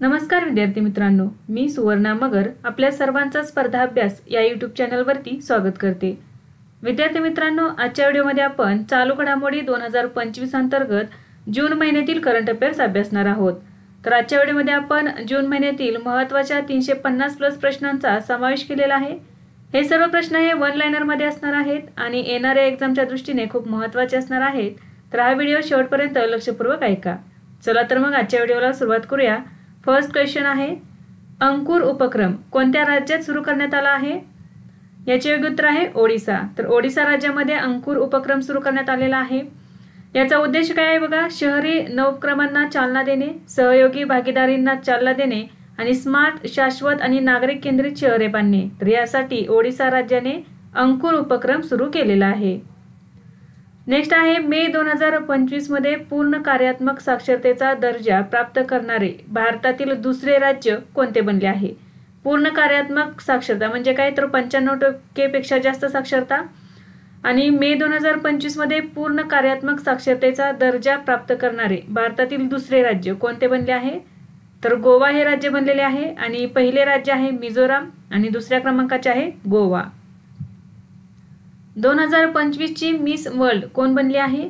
नमस्कार विद्यार्थी मित्रांनो, मी सुवर्णा मगर आपल्या सर्वांचा स्पर्धा अभ्यास या यूट्यूब चॅनलवरती स्वागत करते। विद्यार्थी मित्रांनो, आजच्या व्हिडिओमध्ये आपण चालू घडामोडी 2025 अंतर्गत जून महिन्यातील करंट अफेअर्स अभ्यासणार आहोत। तर आजच्या व्हिडिओमध्ये आपण जून महिन्यातील महत्त्वाच्या 350 प्लस प्रश्नांचा समावेश केलेला आहे। हे सर्व प्रश्न हे वन लाइनर मध्ये असणार आहेत आणि येणाऱ्या एक्झामच्या दृष्टीने खूप महत्त्वाचे असणार आहेत। तर हा व्हिडिओ शेवटपर्यंत लक्षपूर्वक ऐका। चला तर मग आजच्या व्हिडिओला सुरुवात करूया। फर्स्ट क्वेश्चन आहे, अंकुर उपक्रम कोणत्या राज्यात सुरू करण्यात आला आहे? याचे योग्य उत्तर आहे ओडिशा। तर ओडिशा राज्यामध्ये अंकुर उपक्रम सुरू करण्यात आलेला आहे। याचा उद्देश काय आहे बघा, शहरी नवोपक्रमांना चालना देणे, सहयोगी भागीदारींना चालना देणे आणि स्मार्ट, शाश्वत आणि नागरिक केंद्रित शहरे बांधणे। तर यासाठी ओडिशा राज्याने अंकुर उपक्रम सुरू केलेला आहे। नेक्स्ट आहे, मे 2025 मध्ये पूर्ण कार्यात्मक साक्षरतेचा दर्जा प्राप्त करणारे भारतातील दुसरे राज्य कोणते बनले आहे? पूर्ण कार्यात्मक साक्षरता म्हणजे काय, तर 95% पेक्षा जास्त साक्षरता। आणि मे 2025 मध्ये पूर्ण कार्यात्मक साक्षरतेचा दर्जा प्राप्त करणारे भारतातील दुसरे राज्य कोणते बनले आहे? तर गोवा हे राज्य बनलेले आहे आणि पहिले राज्य आहे मिझोराम आणि दुसऱ्या क्रमांकाचे आहे गोवा। 2025 ची मिस वर्ल्ड कोण बनली आहे?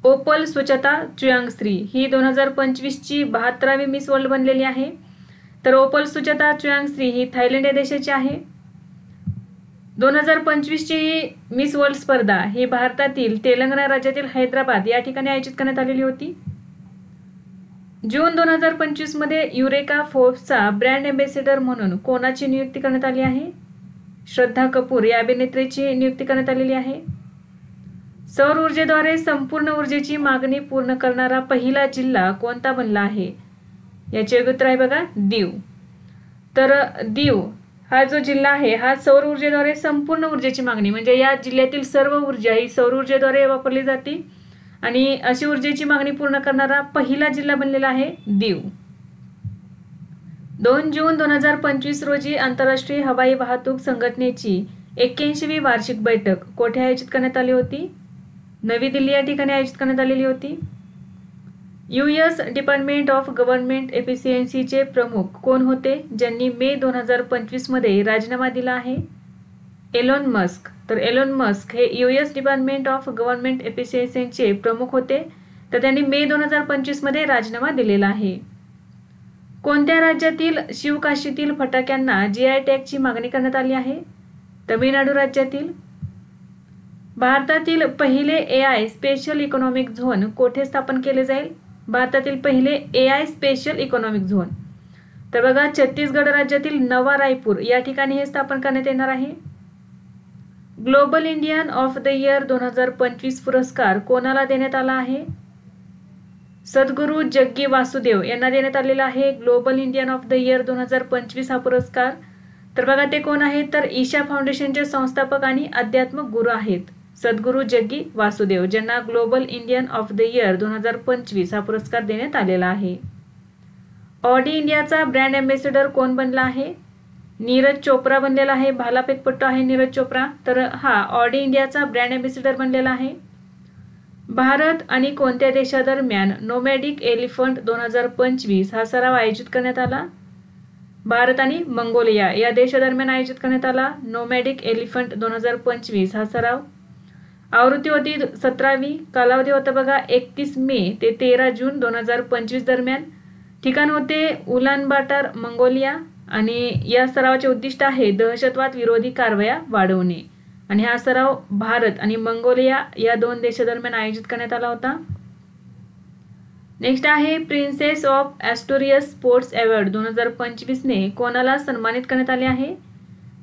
ओपल स्वच्छता चुयांगश्री ही 2025 ची 72वी मिस वर्ल्ड बनलेली आहे। तर ओपल स्वच्छता चुयांगश्री ही थायलंड या देशाची आहे। 2025 ची मिस वर्ल्ड स्पर्धा ही भारतातील तेलंगणा राज्यातील हैदराबाद या ठिकाणी आयोजित करण्यात आलेली होती। जून 2025 मध्ये युरेका फोर्ब्सचा ब्रँड एम्बेसेडर म्हणून कोणाची नियुक्ती करण्यात आली आहे? श्रद्धा कपूर या अभिनेत्रीची नियुक्ती करण्यात आलेली आहे। सौर ऊर्जेद्वारे संपूर्ण ऊर्जेची मागणी पूर्ण करणारा पहिला जिल्हा कोणता बनला आहे? याचे योग्य उत्तर आहे बघा दीव। तर दीव हा जो जिल्हा आहे हा सौर ऊर्जेद्वारे संपूर्ण ऊर्जेची मागणी म्हणजे या जिल्ह्यातील सर्व ऊर्जा ही सौर ऊर्जेद्वारे वापरली जाते आणि अशी ऊर्जेची मागणी पूर्ण करणारा पहिला जिल्हा बनलेला आहे दीव। 2 जून 2025 रोजी आंतरराष्ट्रीय हवाई वाहतूक संघटनेची 81वी वार्षिक बैठक कोठे आयोजित करण्यात आली होती? नवी दिल्ली या ठिकाणी आयोजित करण्यात आलेली होती। US डिपार्टमेंट ऑफ गव्हर्नमेंट एफिशियन्सीचे प्रमुख कोण होते ज्यांनी मे 2025 मध्ये राजीनामा दिला आहे? Elon Musk. तर एलोन मस्क हे US डिपार्टमेंट ऑफ गव्हर्नमेंट एफिशियन्सीचे प्रमुख होते, तर त्यांनी मे 2025 मध्ये राजीनामा दिलेला आहे। कोणत्या राज्यातील शिवकाशीतील फटाक्यांना GI टॅगची मागणी करण्यात आली आहे? तमिळनाडू राज्यातील। भारतातील पहिले AI स्पेशल इकॉनॉमिक झोन कोठे स्थापन केले जाईल? भारतातील पहिले AI स्पेशल इकॉनॉमिक झोन तर बघा छत्तीसगड राज्यातील नवा रायपूर या ठिकाणी हे स्थापन करण्यात येणार आहे। Global Indian of the year 2025 पुरस्कार कोणाला देण्यात आला आहे? सद्गुरू जग्गी वासुदेव यांना देण्यात आलेला आहे global Indian of the year 2025 हा पुरस्कार। तर बघा ते कोण आहेत, तर ईशा फाउंडेशनचे संस्थापक आणि अध्यात्मक गुरु आहेत सद्गुरू जग्गी वासुदेव, ज्यांना global Indian of the year 2025 हा पुरस्कार देण्यात आलेला आहे। ऑडी इंडियाचा ब्रँड एम्बेसेडर कोण बनला आहे? नीरज चोप्रा बनलेला आहे। भालाफेकपटू आहे नीरज चोप्रा। तर हा ऑडी इंडियाचा ब्रँड एम्बेसेडर बनलेला आहे। भारत आणि कोणत्या देशादरम्यान नोमॅडिक एलिफंट 2025 हा सराव आयोजित करण्यात आला? भारत आणि मंगोलिया या देशादरम्यान आयोजित करण्यात आला नोमॅडिक एलिफंट 2025 हा सराव। आवृत्ती होती 17वी, कालावधी होता बघा 31 मे ते 13 जून 2025 दरम्यान। ठिकाण होते उलानबाटर मंगोलिया आणि या सरावाचे उद्दिष्ट आहे दहशतवाद विरोधी कारवाया वाढवणे आणि हा सराव भारत आणि मंगोलिया या दोन देशादरम्यान आयोजित करण्यात आला होता। नेक्स्ट आहे, प्रिन्सेस ऑफ ॲस्टोरियस स्पोर्ट्स अवॉर्ड 2025 ने कोणाला सन्मानित करण्यात आले आहे?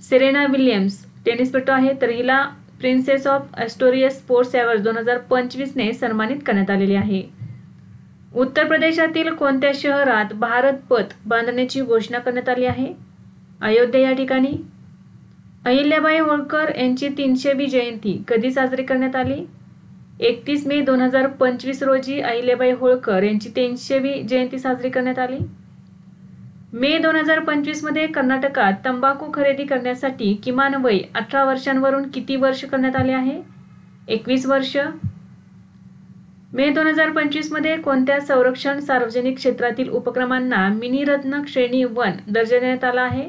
सेरेना विल्यम्स टेनिसपटू आहे, तर हिला प्रिन्सेस ऑफ ॲस्टोरियस स्पोर्ट्स अवॉर्ड 2025 ने सन्मानित करण्यात आलेले आहे। उत्तर प्रदेशातील कोणत्या शहरात भारत पथ बांधण्याची घोषणा करण्यात आली आहे? अयोध्या या ठिकाणी। अहिल्याबाई होळकर यांची 300वी जयंती कधी साजरी करण्यात आली? 31 मे 2025 रोजी अहिल्याबाई होळकर यांची 300वी जयंती साजरी करण्यात आली। मे 2025 मध्ये कर्नाटकात तंबाखू खरेदी करण्यासाठी किमान वय 18 वर्षांवरून किती वर्ष करण्यात आले आहे? 21 वर्ष। मे 2025 मध्ये कोणत्या संरक्षण सार्वजनिक क्षेत्रातील उपक्रमांना मिनीरत्न श्रेणी 1 दर्जा देण्यात आला आहे?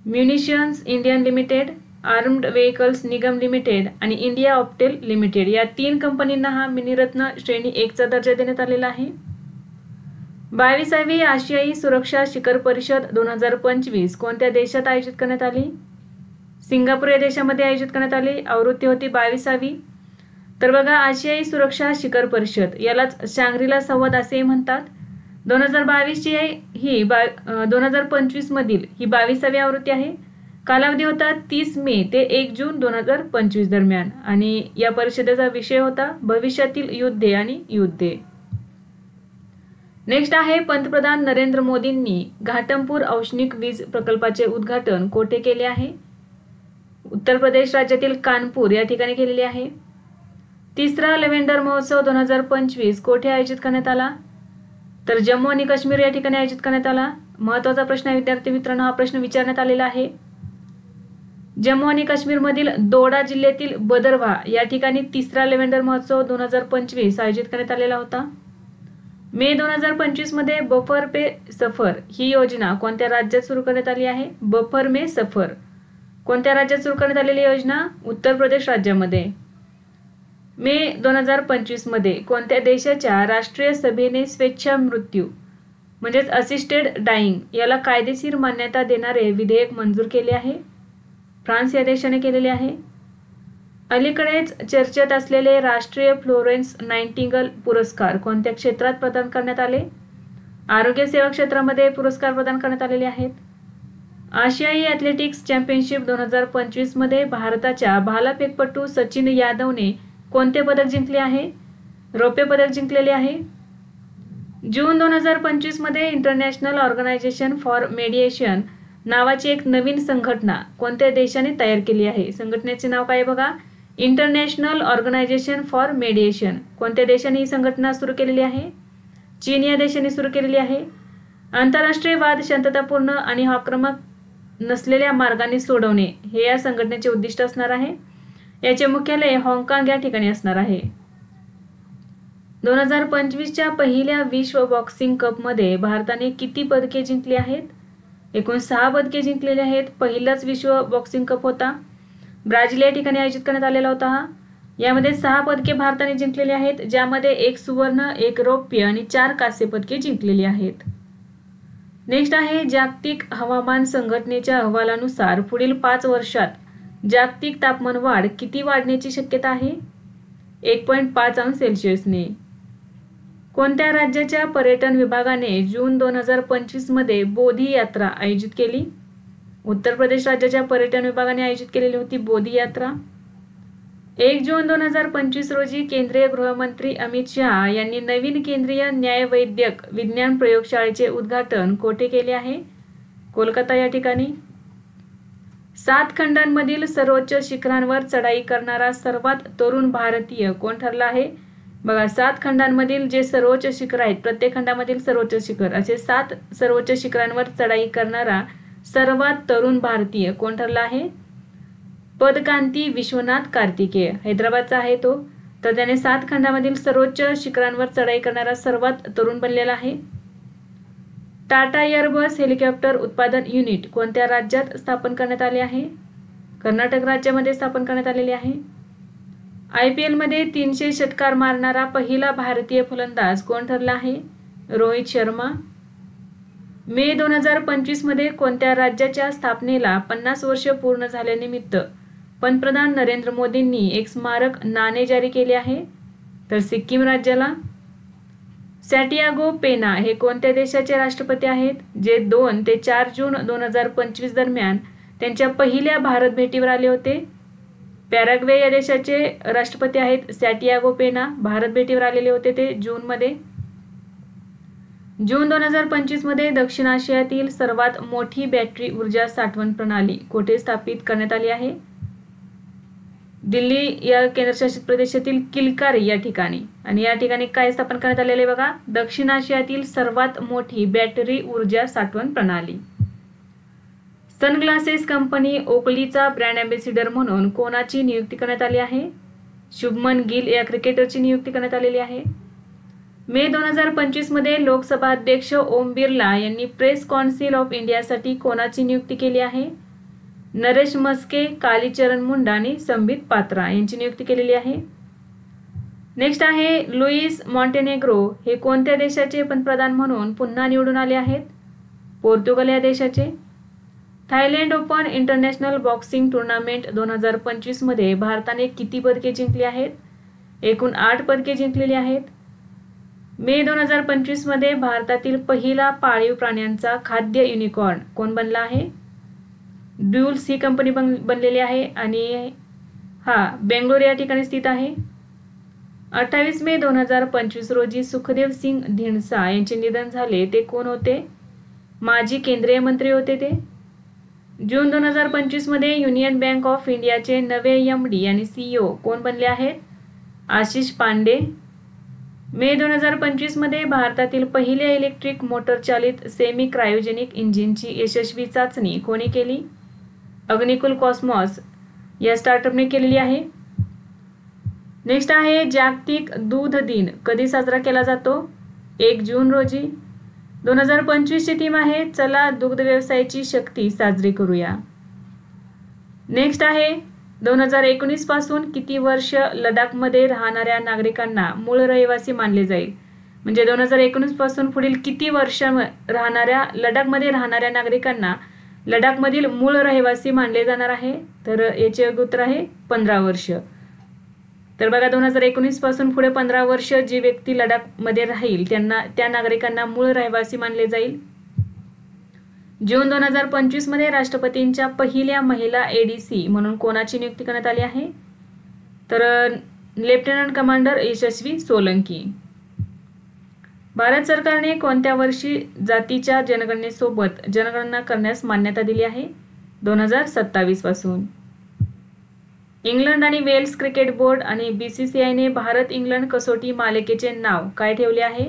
म्युनिशन्स इंडियन लिमिटेड, आर्म्ड व्हेकल्स निगम लिमिटेड आणि इंडिया ऑप्टेल लिमिटेड या 3 कंपनींना हा मिनीरत्न श्रेणी 1 चा दर्जा देण्यात आलेला आहे. 22वी आशियाई सुरक्षा शिखर परिषद 2025 कोणत्या देशात आयोजित करण्यात आली? सिंगापूर या देशामध्ये आयोजित करण्यात आली. आवृत्ती होती 22वी. तर बघा, आशियाई सुरक्षा शिखर परिषद यालाच शांग्रीला संवाद असे म्हणतात. 2022ची ही 2025 मधील ही 22वी आवृत्ती आहे. कालावधी होता 30 मे ते 1 जून 2025 दरम्यान आणि या परिषदेचा विषय होता भविष्यातील युद्धे आणि युद्धे. नेक्स्ट आहे, पंतप्रधान नरेंद्र मोदींनी घाटमपूर औष्णिक वीज प्रकल्पाचे उद्घाटन कोठे केले आहे? उत्तर प्रदेश राज्यातील कानपूर या ठिकाणी केलेले आहे. तिसरा लेव्हेंडर महोत्सव 2025 कोठे आयोजित करण्यात आला? तर जम्मू आणि काश्मीर या ठिकाणी आयोजित करण्यात आला. महत्त्वाचा प्रश्न आहे विद्यार्थी मित्रांनो, हा प्रश्न विचारण्यात आलेला आहे. जम्मू आणि काश्मीरमधील दोडा जिल्ह्यातील बदरवा या ठिकाणी तिसरा लेव्हेंडर महोत्सव 2025 आयोजित करण्यात आलेला होता. मे 2025 मध्ये बफर पे सफर ही योजना कोणत्या राज्यात सुरू करण्यात आली आहे? बफर मे सफर कोणत्या राज्यात सुरू करण्यात आलेली योजना? उत्तर प्रदेश राज्यामध्ये. मे 2025 मध्ये कोणत्या देशाच्या राष्ट्रीय सभेने स्वेच्छा मृत्यू म्हणजेच असिस्टेड डाईंग याला कायदेशीर मान्यता देणारे विधेयक मंजूर केले आहे? फ्रान्स या देशाने केलेले आहे. अलीकडेच चर्चेत असलेले राष्ट्रीय फ्लोरेन्स नाइटिंगेल पुरस्कार कोणत्या क्षेत्रात प्रदान करण्यात आले? आरोग्य सेवा क्षेत्रामध्ये पुरस्कार प्रदान करण्यात आलेले आहेत. आशियाई ॲथलेटिक्स चॅम्पियनशिप 2025 मध्ये भारताच्या भालाफेकपटू सचिन यादवने कोणते पदक जिंकले आहे? रौप्य पदक जिंकलेले आहे. जून 2025 मध्ये इंटरनॅशनल ऑर्गनायझेशन फॉर मेडिएशन नावाची एक नवीन संघटना कोणत्या देशाने तयार केली आहे? संघटनेचे नाव काय बघा, इंटरनॅशनल ऑर्गनायझेशन फॉर मेडिएशन. कोणत्या देशाने ही संघटना सुरू केलेली आहे? चीन या देशाने सुरू केलेली आहे. आंतरराष्ट्रीय वाद शांततापूर्ण आणि आक्रमक नसलेल्या मार्गाने सोडवणे हे या संघटनेचे उद्दिष्ट असणार आहे. याचे मुख्यालय हाँगकाँग या ठिकाणी असणार आहे. 2025च्या पहिल्या विश्व बॉक्सिंग कपमध्ये भारताने किती पदके जिंकली आहेत? एकूण 6 पदके जिंकलेली आहेत. पहिलाच विश्व बॉक्सिंग कप होता, ब्राझील या ठिकाणी आयोजित करण्यात आलेला होता हा. यामध्ये 6 पदके भारताने जिंकलेली आहेत, ज्यामध्ये 1 सुवर्ण, 1 रौप्य आणि 4 कांस्य पदके जिंकलेली आहेत. नेक्स्ट आहे, जागतिक हवामान संघटनेच्या अहवालानुसार पुढील 5 वर्षात जागतिक तापमान वाढ किती वाढण्याची शक्यता आहे? 1.5 अंश सेल्सिअसने. कोणत्या राज्याच्या पर्यटन विभागाने जून 2025 मध्ये बोधी यात्रा आयोजित केली? उत्तर प्रदेश राज्याच्या पर्यटन विभागाने आयोजित केलेली होती बोधी यात्रा. 1 जून 2025 रोजी केंद्रीय गृहमंत्री अमित शहा यांनी नवीन केंद्रीय न्यायवैद्यक विज्ञान प्रयोगशाळेचे उद्घाटन कोठे केले आहे? कोलकाता या ठिकाणी. 7 खंडांमधील सर्वोच्च शिखरांवर चढाई करणारा सर्वात तरुण भारतीय कोण ठरला आहे? बघा, 7 खंडांमधील जे सर्वोच्च शिखर आहेत, प्रत्येक खंडामधील सर्वोच्च शिखर असे 7 सर्वोच्च शिखरांवर चढाई करणारा सर्वात तरुण भारतीय कोण ठरला आहे? पदकांती विश्वनाथ कार्तिकेय, हैदराबादचा आहे तो. तर त्याने 7 खंडामधील सर्वोच्च शिखरांवर चढाई करणारा सर्वात तरुण बनलेला आहे. टाटा एअरबस हेलिकॉप्टर उत्पादन युनिट कोणत्या राज्यात स्थापन करण्यात आले आहे? कर्नाटक राज्यामध्ये स्थापन करण्यात आलेले आहे. IPL मध्ये 300 षटकार मारणारा पहिला भारतीय फलंदाज कोण ठरला आहे? रोहित शर्मा. मे 2025 मध्ये कोणत्या राज्याच्या स्थापनेला 50 वर्ष पूर्ण झाल्यानिमित्त पंतप्रधान नरेंद्र मोदींनी एक स्मारक नाणे जारी केले आहे? तर सिक्कीम राज्याला. सॅटियागो पेना हे कोणत्या देशाचे राष्ट्रपती आहेत, जे 2 ते 4 जून 2025 दरम्यान त्यांच्या पहिल्या भारत भेटीवर आले होते? पॅराग्वे या देशाचे राष्ट्रपती आहेत सॅटियागो पेना. भारत भेटीवर आलेले होते ते जूनमध्ये. जून 2025 मध्ये दक्षिण आशियातील सर्वात मोठी बॅटरी ऊर्जा साठवण प्रणाली कोठे स्थापित करण्यात आली आहे? दिल्ली या केंद्रशासित प्रदेशातील किलकारी या ठिकाणी. आणि या ठिकाणी काय स्थापन करण्यात आलेले बघा, दक्षिण आशियातील सर्वात मोठी बॅटरी ऊर्जा साठवण प्रणाली. सनग्लासेस कंपनी ओकलीचा ब्रँड अँबॅसिडर म्हणून कोणाची नियुक्ती करण्यात आली आहे? शुभमन गिल या क्रिकेटरची नियुक्ती करण्यात आलेली आहे. मे 2025 मध्ये लोकसभा अध्यक्ष ओम बिर्ला यांनी प्रेस कौन्सिल ऑफ इंडियासाठी कोणाची नियुक्ती केली आहे? नरेश मस्के, कालीचरण मुंडा आणि संबित पात्रा यांची नियुक्ती केलेली आहे. नेक्स्ट आहे लुईस मॉन्टेनेग्रो हे कोणत्या देशाचे पंतप्रधान म्हणून पुन्हा निवडून आले आहेत? पोर्तुगाल या देशाचे. Thailand open international boxing tournament 2025 मध्ये भारताने किती पदके जिंकली आहेत? एकूण 8 पदके जिंकलेली आहेत. मे 2025 मध्ये भारतातील पहिला पाळीव प्राण्यांचा खाद्य युनिकॉर्न कोण बनला आहे? ड्यूल्स ही कंपनी बनलेली आहे आणि बेंगलोर या ठिकाणी स्थित आहे. 28 मे 2025 रोजी सुखदेव सिंग धिंडसा यांचे निधन झाले. ते कोण होते? माजी केंद्रीय मंत्री होते ते. जून 2025 मध्ये युनियन बँक ऑफ इंडियाचे नवे MD आणि CEO कोण बनले आहेत? आशिष पांडे. मे 2025 मध्ये भारतातील पहिल्या इलेक्ट्रिक मोटर चालित सेमी क्रायोजेनिक इंजिनची यशस्वी चाचणी कोणी केली? अग्निकुल कॉस्मॉस या स्टार्टअपने केलेली आहे. नेक्स्ट आहे जागतिक दूध दिन कधी साजरा केला जातो? 1 जून रोजी. 2025 ची थीम आहे चला दुग्ध व्यवसायाची शक्ती साजरी करूया. नेक्स्ट आहे 2019 पासून किती वर्ष लडाखमध्ये राहणाऱ्या नागरिकांना मूळ रहिवासी मानले जाईल? म्हणजे 2019 पासून पुढील किती वर्ष लडाखमध्ये राहणाऱ्या नागरिकांना लडाखमधील मूळ रहिवासी मानले जाणार आहे? तर याचे उत्तर आहे 15 वर्ष. तर बघा 2019 पासून पुढे 15 वर्ष जी व्यक्ती लडाखमध्ये राहील त्या नागरिकांना मूळ रहिवासी मानले जाईल. जून 2025 मध्ये राष्ट्रपतींच्या पहिल्या महिला ADC म्हणून कोणाची नियुक्ती करण्यात आली आहे? तर लेफ्टनंट कमांडर यशस्वी सोलंकी. भारत सरकारने कोणत्या वर्षी जातीच्या जनगणनेसोबत जनगणना करण्यास मान्यता दिली आहे? 2027 पासून. इंग्लंड आणि वेल्स क्रिकेट बोर्ड आणि BCCIने भारत इंग्लंड कसोटी मालिकेचे नाव काय ठेवले आहे?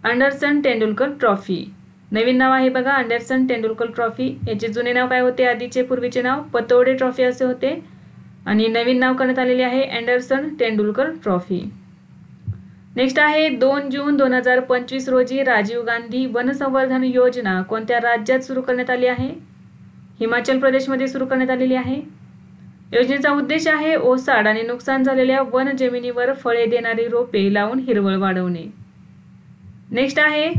Anderson Tendulkar trophy. नवीन नाव आहे बघा अँडरसन तेंडुलकर ट्रॉफी. याचे जुने नाव काय होते? आधीचे पूर्वीचे नाव पतौडी ट्रॉफी असे होते आणि नवीन नाव करण्यात आलेले आहे अँडरसन तेंडुलकर ट्रॉफी. नेक्स्ट आहे 2 जून 2025 रोजी राजीव गांधी वन संवर्धन योजना कोणत्या राज्यात सुरू करण्यात आली आहे? हिमाचल प्रदेशमध्ये सुरू करण्यात आलेली आहे. योजनेचा उद्देश आहे ओसाड आणि नुकसान झालेल्या वन जमिनीवर फळे देणारी रोपे लावून हिरवळ वाढवणे. नेक्स्ट आहे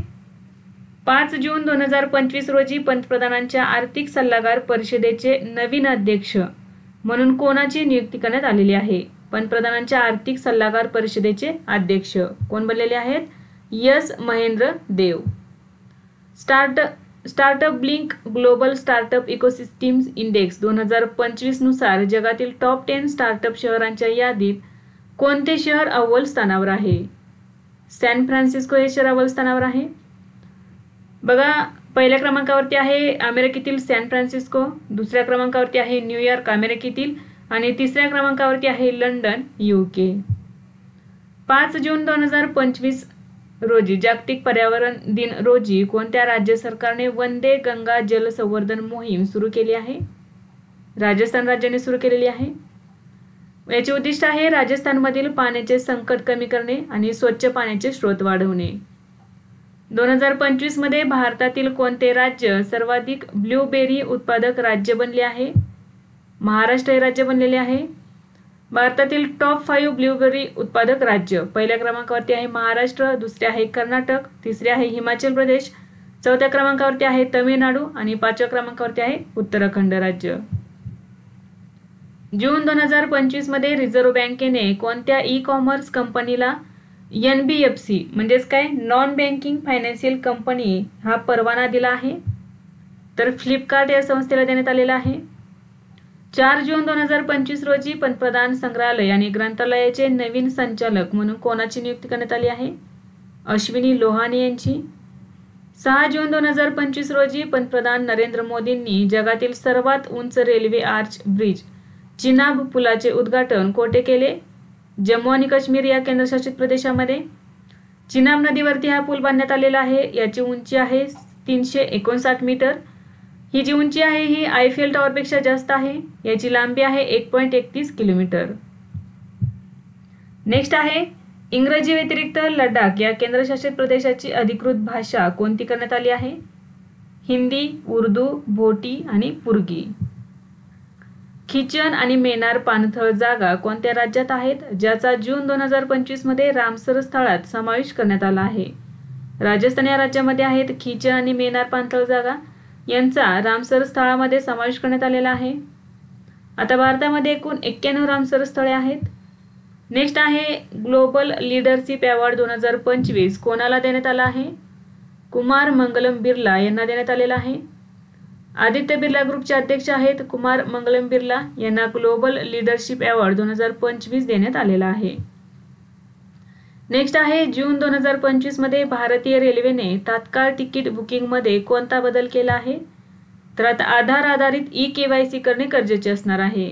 5 जून 2025 रोजी पंतप्रधानांच्या आर्थिक सल्लागार परिषदेचे नवीन अध्यक्ष म्हणून कोणाची नियुक्ती करण्यात आलेली आहे? पंतप्रधानांच्या आर्थिक सल्लागार परिषदेचे अध्यक्ष कोण बनलेले आहेत? S Mahendra Dev. StartupBlink global startup ecosystems index 2025 नुसार जगातील टॉप 10 स्टार्टअप शहरांच्या यादीत कोणते शहर अव्वल स्थानावर आहे? सॅन फ्रान्सिस्को हे शहर अव्वल स्थानावर आहे. बघा पहिल्या क्रमांकावरती आहे अमेरिकेतील सॅन फ्रान्सिस्को, दुसऱ्या क्रमांकावरती आहे न्यूयॉर्क अमेरिकेतील आणि तिसऱ्या क्रमांकावरती आहे लंडन UK. 5 जून 2025 रोजी जागतिक पर्यावरण दिन रोजी कोणत्या राज्य सरकारने वंदे गंगा जल संवर्धन मोहीम सुरू केली आहे? राजस्थान राज्याने सुरू केलेली आहे. याचे उद्दिष्ट आहे राजस्थानमधील पाण्याचे संकट कमी करणे आणि स्वच्छ पाण्याचे स्रोत वाढवणे. 2025 मध्ये भारतातील कोणते राज्य सर्वाधिक ब्लूबेरी उत्पादक राज्य बनले आहे? महाराष्ट्र हे राज्य बनलेले आहे. भारतातील टॉप 5 ब्लूबेरी उत्पादक राज्य पहिल्या क्रमांकावरती आहे महाराष्ट्र, दुसरे आहे कर्नाटक, तिसरे आहे हिमाचल प्रदेश, चौथ्या क्रमांकावरती आहे तामिळनाडू आणि 5व्या क्रमांकावरती आहे उत्तराखंड राज्य. जून 2025 मध्ये रिझर्व्ह बँकेने कोणत्या ई-कॉमर्स कंपनीला NBFC म्हणजेच काय नॉन बँकिंग फायनान्शियल कंपनी हा परवाना दिला आहे? तर फ्लिपकार्ट या संस्थेला देण्यात आलेला आहे. 4 जून 2025 रोजी पंतप्रधान संग्रहालय आणि ग्रंथालयाचे नवीन संचालक म्हणून कोणाची नियुक्ती करण्यात आली आहे? अश्विनी लोहानी यांची. 6 जून 2025 रोजी पंतप्रधान नरेंद्र मोदींनी जगातील सर्वात उंच रेल्वे आर्च ब्रिज चिनाब पुलाचे उद्घाटन कोठे केले? जम्मू आणि काश्मीर या केंद्रशासित प्रदेशामध्ये. चिनाब नदीवरती हा पूल बांधण्यात आलेला आहे. याची उंची आहे 359 मीटर. ही जी उंची आहे ही आयफेल टॉवरपेक्षा जास्त आहे. याची लांबी आहे 1.31 किलोमीटर. नेक्स्ट आहे इंग्रजी व्यतिरिक्त लडाख या केंद्रशासित प्रदेशाची अधिकृत भाषा कोणती करण्यात आली आहे? हिंदी, उर्दू, भोटी आणि पुर्गी. खिचन आणि मेनार पाणथळ जागा कोणत्या राज्यात आहेत, ज्याचा जून 2025 मध्ये रामसर स्थळात समावेश करण्यात आला आहे? राजस्थान या राज्यामध्ये आहेत खिचन आणि मेनार पाणथळ जागा यांचा रामसर स्थळामध्ये समावेश करण्यात आलेला आहे. आता भारतामध्ये एकूण 91 रामसर स्थळे आहेत. नेक्स्ट आहे ग्लोबल लीडरशिप अवॉर्ड 2025 कोणाला देण्यात आला आहे? कुमार मंगलम बिर्ला यांना देण्यात आलेला आहे. आदित्य बिर्ला ग्रुपचे अध्यक्ष आहेत कुमार मंगलम बिर्ला यांना ग्लोबल लीडरशिप अवॉर्ड 2025 देण्यात आलेला आहे. नेक्स्ट आहे जून 2025 मध्ये भारतीय रेल्वेने तात्काळ तिकीट बुकिंगमध्ये कोणता बदल केला आहे? तर आता आधार आधारित ई-KYC करणे गरजेचे असणार आहे.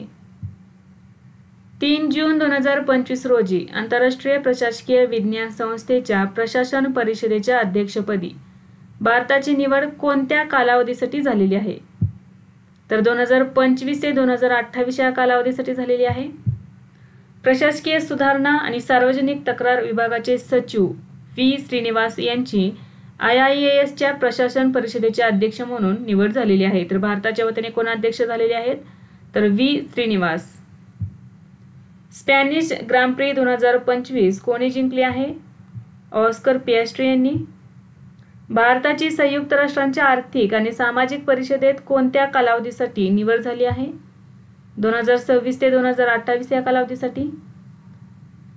3 जून 2025 रोजी आंतरराष्ट्रीय प्रशासकीय विज्ञान संस्थेच्या प्रशासन परिषदेच्या अध्यक्षपदी भारताची निवड कोणत्या कालावधीसाठी झालेली आहे? तर 2025 ते 2028 या कालावधीसाठी झालेली आहे. प्रशासकीय सुधारणा आणि सार्वजनिक तक्रार विभागाचे सचिव व्ही श्रीनिवास यांची IIASच्या प्रशासन परिषदेचे अध्यक्ष म्हणून निवड झालेली आहे. तर भारताच्या वतीने कोण अध्यक्ष झालेले आहेत? तर व्ही श्रीनिवास. स्पॅनिश ग्रांड प्री 2025 कोणी जिंकली आहे? ऑस्कर पियास्ट्री यांनी. भारताची संयुक्त राष्ट्रांच्या आर्थिक आणि सामाजिक परिषदेत कोणत्या कालावधीसाठी निवड झाली आहे? 2026 ते 2028 या कालावधीसाठी.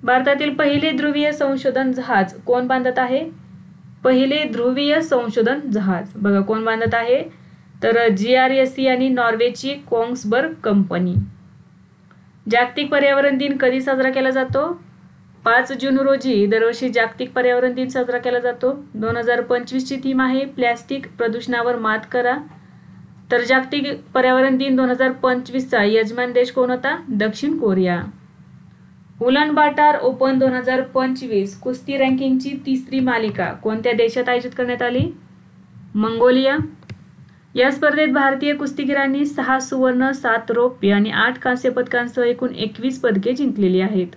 भारतातील पहिले ध्रुवीय संशोधन जहाज कोण बांधत आहे? पहिले ध्रुवीय संशोधन जहाज बघा कोण बांधत आहे? तर GRSE आणि नॉर्वेची कोंग्सबर्ग कंपनी. जागतिक पर्यावरण दिन कधी साजरा केला जातो? 5 जून रोजी दरवर्षी जागतिक पर्यावरण दिन साजरा केला जातो. 2025 ची थीम आहे प्लॅस्टिक प्रदूषणावर मात करा. तर जागतिक पर्यावरण दिन 2025 चा यजमान देश कोण होता? दक्षिण कोरिया. उलानबाटार ओपन 2025 कुस्ती रँकिंगची तिसरी मालिका कोणत्या देशात आयोजित करण्यात आली? मंगोलिया. या स्पर्धेत भारतीय कुस्तीगीरांनी 6 सुवर्ण, 7 रौप्य आणि 8 कांस्य पदकांसह एकूण 21 पदके जिंकलेली आहेत.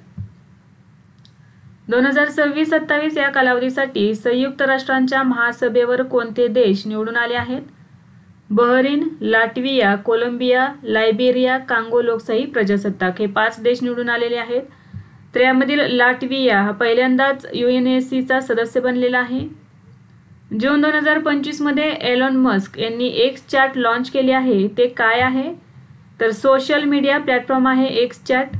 2026-27 या कालावधीसाठी संयुक्त राष्ट्रांच्या महासभेवर कोणते देश निवडून आले आहेत? Bahrain, Latvia, Colombia, Liberia, Congo लोकशाही प्रजासत्ताक हे 5 देश निवडून आलेले आहेत. तर यामधील लाटविया हा पहिल्यांदाच UNSCचा सदस्य बनलेला आहे. जून 2025 मध्ये एलॉन मस्क यांनी एक्स चॅट लॉन्च केले आहे. ते काय आहे? तर सोशल मीडिया प्लॅटफॉर्म आहे एक्स चॅट.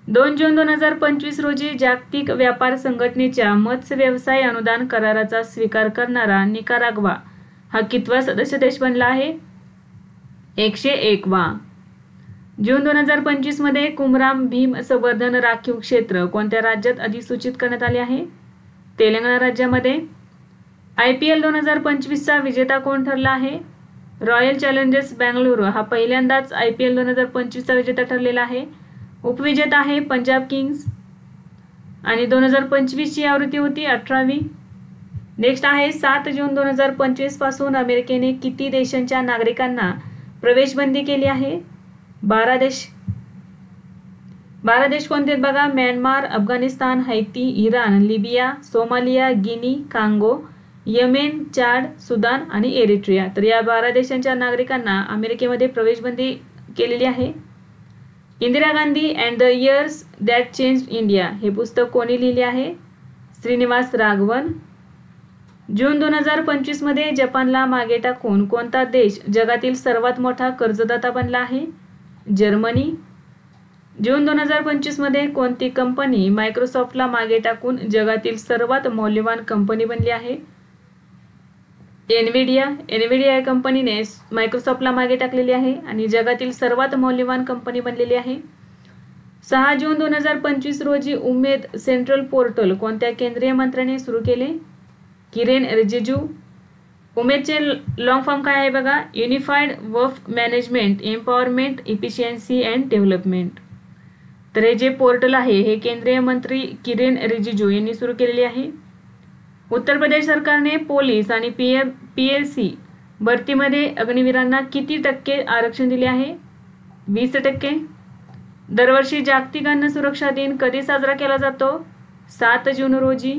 2 जून 2025 रोजी जागतिक व्यापार संघटनेच्या मत्स्य व्यवसाय अनुदान कराराचा स्वीकार करणारा निकाराग्वा हा कितवा सदस्य देश बनला आहे? 101 वा. जून 2025 मध्ये कुमराम भीम संवर्धन राखीव क्षेत्र कोणत्या राज्यात अधिसूचित करण्यात आले आहे? तेलंगणा राज्यामध्ये. IPL 2025 चा विजेता कोण ठरला आहे? रॉयल चॅलेंजर्स बंगळुरू हा पहिल्यांदाच IPL 2025 चा विजेता ठरलेला आहे. उपविजेता आहे पंजाब किंग्स आणि 2025 ची आवृत्ती होती 18वी. नेक्स्ट आहे 7 जून 2025 पासून अमेरिकेने किती देशांच्या नागरिकांना प्रवेशबंदी केली आहे? 12 देश. 12 देश कोणते बघा? Myanmar, Afghanistan, Haiti, Iran, Libya, Somalia, guinea, Congo, Yemen, Chad, Sudan आणि एरिट्रिया. तर या 12 देशांच्या नागरिकांना अमेरिकेमध्ये प्रवेशबंदी केलेली आहे. Indira Gandhi and the years that changed India हे पुस्तक कोणी लिहिले आहे? श्रीनिवास राघवन. जून 2025 मध्ये जपानला मागे टाकून कोणता देश जगातील सर्वात मोठा कर्जदाता बनला आहे? जर्मनी. जून 2025 मध्ये कोणती कंपनी मायक्रोसॉफ्टला मागे टाकून जगातील सर्वात मौल्यवान कंपनी बनली आहे? एनव्हिडिया. एनव्हिडिया या कंपनीने मायक्रोसॉफ्टला मागे टाकलेली आहे आणि जगातील सर्वात मौल्यवान कंपनी बनलेली आहे. 6 जून 2025 रोजी उमेद सेंट्रल पोर्टल कोणत्या केंद्रीय मंत्र्याने सुरू केले? किरेन रिजिजू. उमेदचे लॉंग फॉर्म काय आहे बघा? Unified work management empowerment efficiency and development. तर हे जे पोर्टल आहे हे केंद्रीय मंत्री किरेन रिजिजू यांनी सुरू केलेले आहे. उत्तर प्रदेश सरकारने पोलीस आणि PLC भरतीमध्ये अग्निवीरांना किती टक्के आरक्षण दिले आहे? 20%. दरवर्षी जागतिक अन्न सुरक्षा दिन कधी साजरा केला जातो? 7 जून रोजी.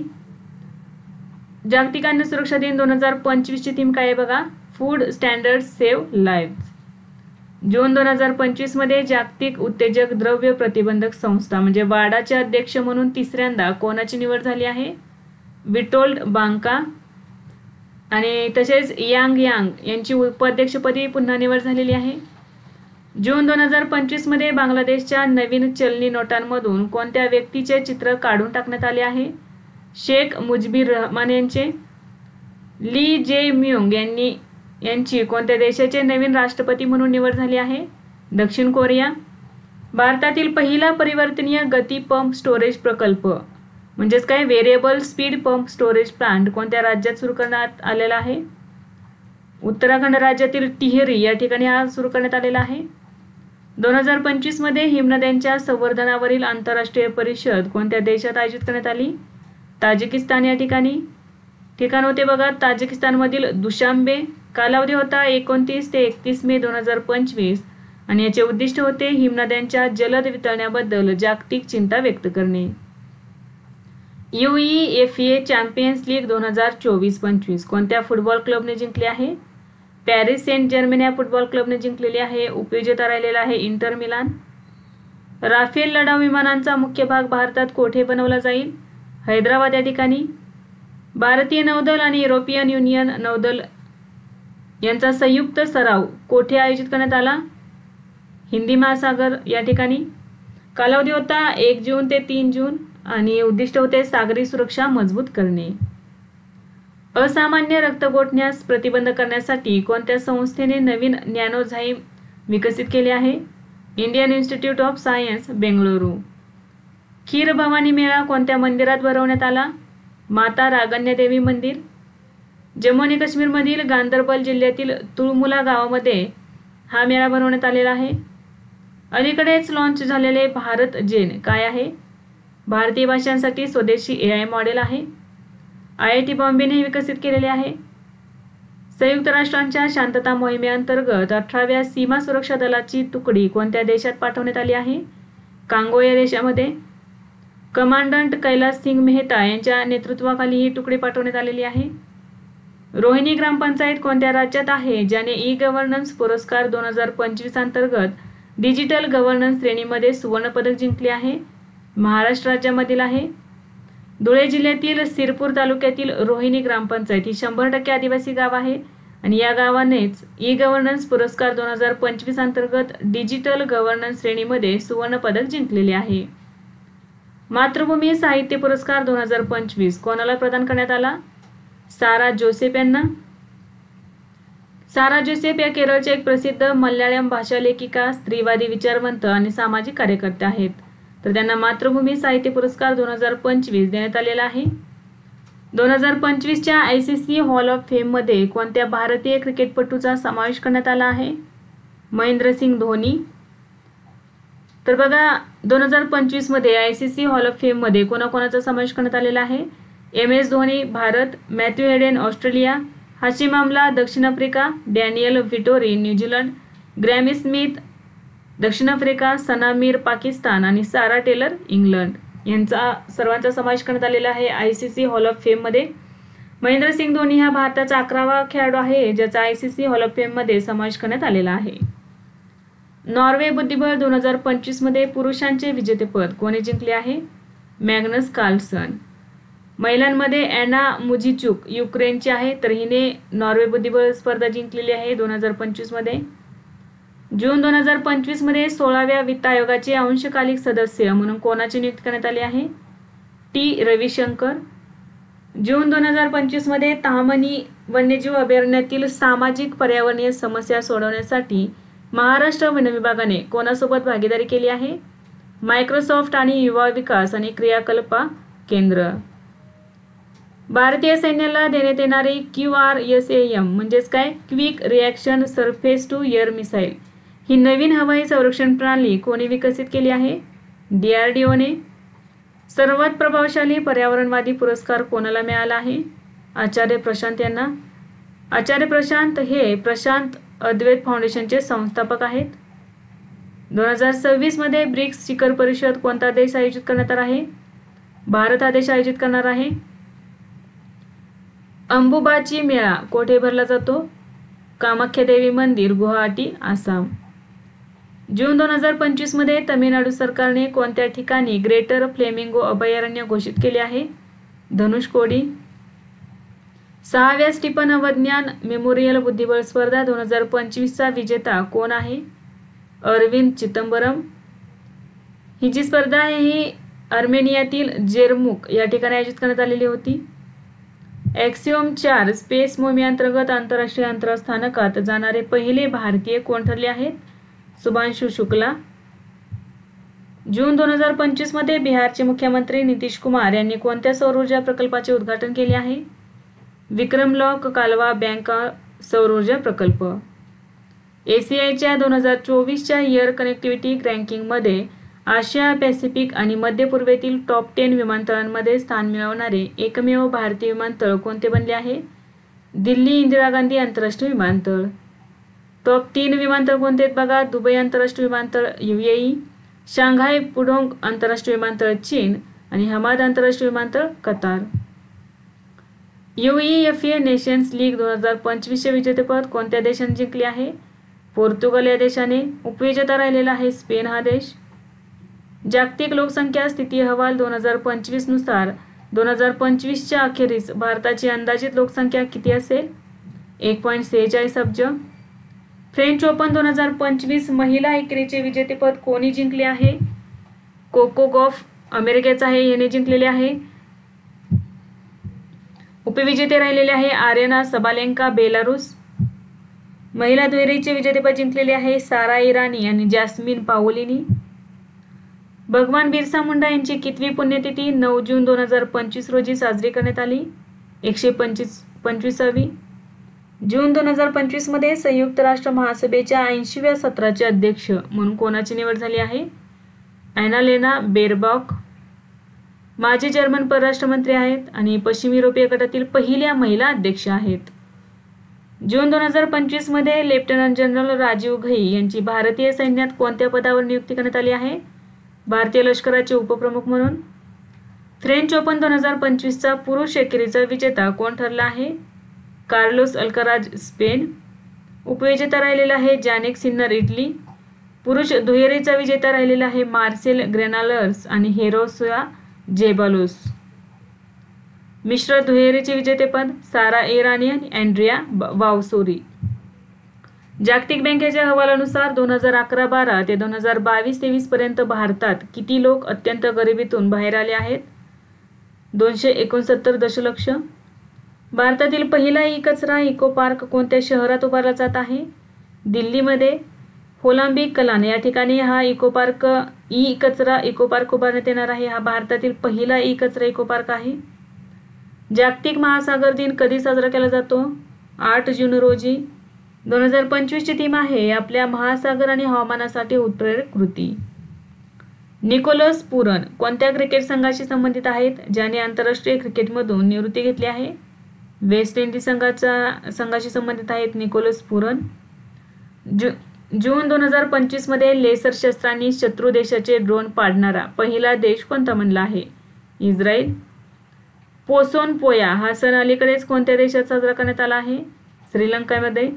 जागतिक अन्न सुरक्षा दिन 2025 ची थीम काय आहे बघा? Food standard save lives. June 2025 मध्ये जागतिक उत्तेजक द्रव्य प्रतिबंधक संस्था म्हणजे वाडाचे अध्यक्ष म्हणून तिसऱ्यांदा कोणाची निवड झाली आहे? विटोल्ड बांका. आणि तसेच यांग यांची उपाध्यक्षपदी पुन्हा निवड झालेली आहे. जून 2025 मध्ये बांगलादेशच्या नवीन चलनी नोटांमधून कोणत्या व्यक्तीचे चित्र काढून टाकण्यात आले आहे? शेख मुजीबुर रहमान यांचे. ली जे म्युंग यांची कोणत्या देशाचे नवीन राष्ट्रपती म्हणून निवड झाली आहे? दक्षिण कोरिया. भारतातील पहिला परिवर्तनीय गती पंप स्टोरेज प्रकल्प म्हणजेच काय variable speed pump storage plant कोणत्या राज्यात सुरू करण्यात आलेला आहे? उत्तराखंड राज्यातील टिहरी या ठिकाणी हा सुरू करण्यात आलेला आहे. 2025 मध्ये हिमनद्यांच्या संवर्धनावरील आंतरराष्ट्रीय परिषद कोणत्या देशात आयोजित करण्यात आली? ताजिकिस्तान या ठिकाणी. ठिकाण होते बघा ताजिकिस्तानमधील दुशांबे. कालावधी होता 29 ते 31 मे 2025 आणि याचे उद्दिष्ट होते हिमनद्यांच्या जलद वितळण्याबद्दल जागतिक चिंता व्यक्त करणे. UEFA चॅम्पियन्स लीग 2024-25 कोणत्या फुटबॉल क्लबने जिंकली आहे? पॅरिस सेंट जर्मेन या फुटबॉल क्लबने जिंकलेली आहे. उपविजेता राहिलेला आहे इंटर मिलान. राफेल लढाऊ विमानांचा मुख्य भाग भारतात कोठे बनवला जाईल? हैदराबाद या ठिकाणी. भारतीय नौदल आणि युरोपियन युनियन नौदल यांचा संयुक्त सराव कोठे आयोजित करण्यात आला? हिंदी महासागर या ठिकाणी. कालावधी होता 1 जून ते 3 जून आणि उद्दिष्ट होते सागरी सुरक्षा मजबूत करणे. असामान्य रक्त गोठण्यास प्रतिबंध करण्यासाठी कोणत्या संस्थेने नवीन नॅनोझाईम विकसित केले आहे? Indian Institute of Science Bengaluru. Kheer Bhawani Mela कोणत्या मंदिरात भरवण्यात आला? माता रागण्यदेवी मंदिर. जम्मू आणि काश्मीरमधील गांदरबल जिल्ह्यातील तुळमुला गावामध्ये हा मेळा भरवण्यात आलेला आहे. अलीकडेच लॉन्च झालेले भारत जेन काय आहे? भारतीय भाषांसाठी स्वदेशी AI मॉडेल आहे. IIT बॉम्बेने विकसित केलेले आहे. संयुक्त राष्ट्रांच्या शांतता मोहिमेअंतर्गत 18व्या सीमा सुरक्षा दलाची तुकडी कोणत्या देशात पाठवण्यात आली आहे? कांगो या देशामध्ये. कमांडंट कैलास सिंग मेहता यांच्या नेतृत्वाखाली ही तुकडी पाठवण्यात आलेली आहे. रोहिणी ग्रामपंचायत कोणत्या राज्यात आहे ज्याने ई-गव्हर्नन्स पुरस्कार 2025 अंतर्गत डिजिटल गव्हर्नन्स श्रेणीमध्ये सुवर्ण पदक जिंकले आहे? महाराष्ट्र राज्यामधील आहे. धुळे जिल्ह्यातील सिरपूर तालुक्यातील रोहिणी ग्रामपंचायत ही 100% आदिवासी गाव आहे आणि या गावानेच ई-गव्हर्नन्स पुरस्कार 2025 अंतर्गत डिजिटल गव्हर्नन्स श्रेणीमध्ये सुवर्ण पदक जिंकलेले आहे. मातृभूमी साहित्य पुरस्कार 2025 कोणाला प्रदान करण्यात आला? सारा जोसेफ यांना. सारा जोसेफ या केरळच्या एक प्रसिद्ध मल्याळम भाषा लेखिका, स्त्रीवादी विचारवंत आणि सामाजिक कार्यकर्त्या आहेत. तर त्यांना मातृभूमी साहित्य पुरस्कार 2025 देण्यात आलेला आहे. 2025च्या ICC हॉल ऑफ फेममध्ये कोणत्या भारतीय क्रिकेटपटूचा समावेश करण्यात आला आहे? महेंद्रसिंग धोनी. तर बघा 2025 मध्ये ICC हॉल ऑफ फेममध्ये कोणाकोणाचा समावेश करण्यात आलेला आहे? MS Dhoni Bharat, Matthew Hayden Australia, Hashim Amla दक्षिण Africa, Daniel Vettori New Zealand, Graeme Smith दक्षिण आफ्रिका, सना मीर पाकिस्तान आणि सारा टेलर इंग्लंड यांचा सर्वांचा समावेश करण्यात आलेला आहे ICC हॉल ऑफ फेममध्ये. महेंद्रसिंग धोनी हा भारताचा 11वा खेळाडू आहे ज्याचा ICC हॉल ऑफ फेममध्ये समावेश करण्यात आलेला आहे. नॉर्वे बुद्धिबळ 2025 मध्ये पुरुषांचे विजेतेपद कोणी जिंकले आहे? Magnus Carlsen. महिलांमध्ये ॲना मुझिचुक युक्रेनची आहे तर हिने नॉर्वे बुद्धिबळ स्पर्धा जिंकलेली आहे 2025 मध्ये. जून 2025 मध्ये 16व्या वित्त आयोगाचे अंशकालिक सदस्य म्हणून कोणाची नियुक्ती करण्यात आली आहे? T रविशंकर. जून 2025 मध्ये ताम्हणी वन्यजीव अभयारण्यातील सामाजिक पर्यावरणीय समस्या सोडवण्यासाठी महाराष्ट्र वन विभागाने कोणासोबत भागीदारी केली आहे? मायक्रोसॉफ्ट आणि युवा विकास आणि क्रियाकल्प केंद्र. भारतीय सैन्याला देण्यात येणारी QRSAM म्हणजेच काय quick reaction surface to air missile ही नवीन हवाई संरक्षण प्रणाली कोणी विकसित केली आहे? DRDOने. सर्वात प्रभावशाली पर्यावरणवादी पुरस्कार कोणाला मिळाला आहे? आचार्य प्रशांत यांना. आचार्य प्रशांत हे प्रशांत अद्वैत फाउंडेशनचे संस्थापक आहेत. 2026 मध्ये ब्रिक्स शिखर परिषद कोणता देश आयोजित करण्यात आला आहे? भारत हा देश आयोजित करणार आहे. अंबुबाची मेळा कोठे भरला जातो? कामाख्या देवी मंदिर, गुवाहाटी, आसाम. जून 2025 मध्ये तामिळनाडू सरकारने कोणत्या ठिकाणी ग्रेटर फ्लेमिंगो अभयारण्य घोषित केले आहे? धनुषकोडी. 6व्या स्टीफन अवज्ञान मेमोरियल बुद्धिबळ स्पर्धा 2025चा विजेता कोण आहे? अरविंद चिदंबरम. ही जी स्पर्धा आहे ही अर्मेनियातील जेरमुक या ठिकाणी आयोजित करण्यात आलेली होती. ॲक्सिओम 4 स्पेस मोहिमेअंतर्गत आंतरराष्ट्रीय अंतराळ स्थानकात जाणारे पहिले भारतीय कोण ठरले आहेत? शुभांशु शुक्ला. जून 2025 मध्ये बिहारचे मुख्यमंत्री नितीश कुमार यांनी कोणत्या सौर ऊर्जा प्रकल्पाचे उद्घाटन केले आहे? विक्रमलॉक कालवा बँक सौर ऊर्जा प्रकल्प. ACIच्या 2024च्या एअर कनेक्टिव्हिटी रँकिंगमध्ये आशिया पॅसिफिक आणि मध्य पूर्वेतील टॉप 10 विमानतळांमध्ये स्थान मिळवणारे एकमेव भारतीय विमानतळ कोणते बनले आहे? दिल्ली इंदिरा गांधी आंतरराष्ट्रीय विमानतळ. टॉप 3 विमानतळ कोणते आहेत बघा? दुबई आंतरराष्ट्रीय विमानतळ UAE, शांघाय पुडोंग आंतरराष्ट्रीय विमानतळ चीन आणि हमाद आंतरराष्ट्रीय विमानतळ कतार. UEFA नेशन्स लीग 2025चे विजेतेपद कोणत्या देशाने जिंकले आहे? पोर्तुगाल या देशाने. उपविजेता राहिलेला आहे स्पेन हा देश. जागतिक लोकसंख्या स्थिती अहवाल 2025 नुसार 2025च्या अखेरीस भारताची अंदाजित लोकसंख्या किती असेल? 1.46 अब्ज. फ्रेंच ओपन 2025 महिला एकेरीचे विजेतेपद कोणी जिंकले आहे? कोको गॉफ अमेरिकेचा आहे, याने जिंकलेले आहे. उपविजेते राहिलेले आहे आर्यना सबालेंका बेलारूस. महिला दुहेरीचे विजेतेपद जिंकलेले आहे सारा इराणी आणि जॅस्मिन पाओलिनी. भगवान बिरसा मुंडा यांची कितवी पुण्यतिथी 9 जून 2025 रोजी साजरी करण्यात आली? 125वी. जून 2025 मध्ये संयुक्त राष्ट्र महासभेच्या 80व्या सत्राचे अध्यक्ष म्हणून कोणाची निवड झाली आहे? ॲनालेना बेरबॉक. माजी जर्मन परराष्ट्रमंत्री आहेत आणि पश्चिम युरोपीय गटातील पहिल्या महिला अध्यक्ष आहेत. जून 2025 मध्ये लेफ्टनंट जनरल राजीव घई यांची भारतीय सैन्यात कोणत्या पदावर नियुक्ती करण्यात आली आहे? भारतीय लष्कराचे उपप्रमुख म्हणून. फ्रेंच ओपन 2025चा पुरुष एकेरीचा विजेता कोण ठरला आहे? Carlos Alcaraz Spain. उपविजेता राहिलेला आहे जानिक सिन्नर इटली. पुरुष दुहेरीचा विजेता राहिलेला आहे मार्सेल ग्रेनालर्स आणि हेरोसुआ जेबालोस. मिश्र दुहेरीचे विजेतेपद सारा इराणी आणि अँड्रिया वावसोरी. जागतिक बँकेच्या अहवालानुसार 2011-12 ते 2022-23 पर्यंत भारतात किती लोक अत्यंत गरिबीतून बाहेर आले आहेत? 269 दशलक्ष. भारतातील पहिला ई कचरा इको पार्क कोणत्या शहरात उभारला जात आहे? दिल्लीमध्ये. होलांबी कलान या ठिकाणी हा इको पार्क ई कचरा इको पार्क उभारण्यात येणार आहे. हा भारतातील पहिला ई कचरा इको पार्क आहे. जागतिक महासागर दिन कधी साजरा केला जातो? 8 जून रोजी. 2025ची थीम आहे आपल्या महासागर आणि हवामानासाठी उत्प्रेरक कृती. निकोलस पुरन कोणत्या क्रिकेट संघाशी संबंधित आहेत ज्याने आंतरराष्ट्रीय क्रिकेटमधून निवृत्ती घेतली आहे? वेस्ट इंडिज संघाशी संबंधित आहेत निकोलस पुरन. जून 2025 मध्ये लेसर शस्त्रांनी शत्रू देशाचे ड्रोन पाडणारा पहिला देश कोणता बनला आहे? इस्रायल. पोसोन पोया हा सण अलीकडेच कोणत्या देशात साजरा करण्यात आला आहे? श्रीलंकेमध्ये.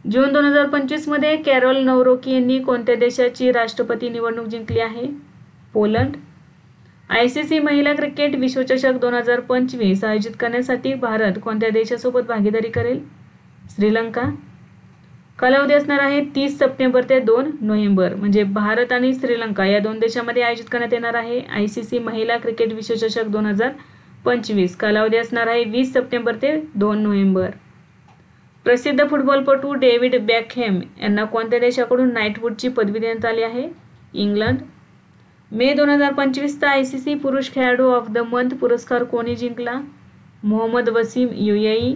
जून 2025 मध्ये कॅरोल नवरोकी यांनी कोणत्या देशाची राष्ट्रपती निवडणूक जिंकली आहे? पोलंड. ICC महिला क्रिकेट विश्वचषक 2025 आयोजित करण्यासाठी भारत कोणत्या देशासोबत भागीदारी करेल? श्रीलंका. कालावधी असणार आहे 30 सप्टेंबर ते 2 नोव्हेंबर. म्हणजे भारत आणि श्रीलंका या दोन देशांमध्ये आयोजित करण्यात येणार आहे ICC महिला क्रिकेट विश्वचषक 2025. कालावधी असणार आहे 20 सप्टेंबर ते 2 नोव्हेंबर. प्रसिद्ध फुटबॉलपटू डेव्हिड बेकहॅम यांना कोणत्या देशाकडून नाईटहूडची पदवी देण्यात आली आहे? इंग्लंड. मे 2025चा ICC पुरुष खेळाडू ऑफ द मंथ पुरस्कार कोणी जिंकला? मोहम्मद वसीम UAE.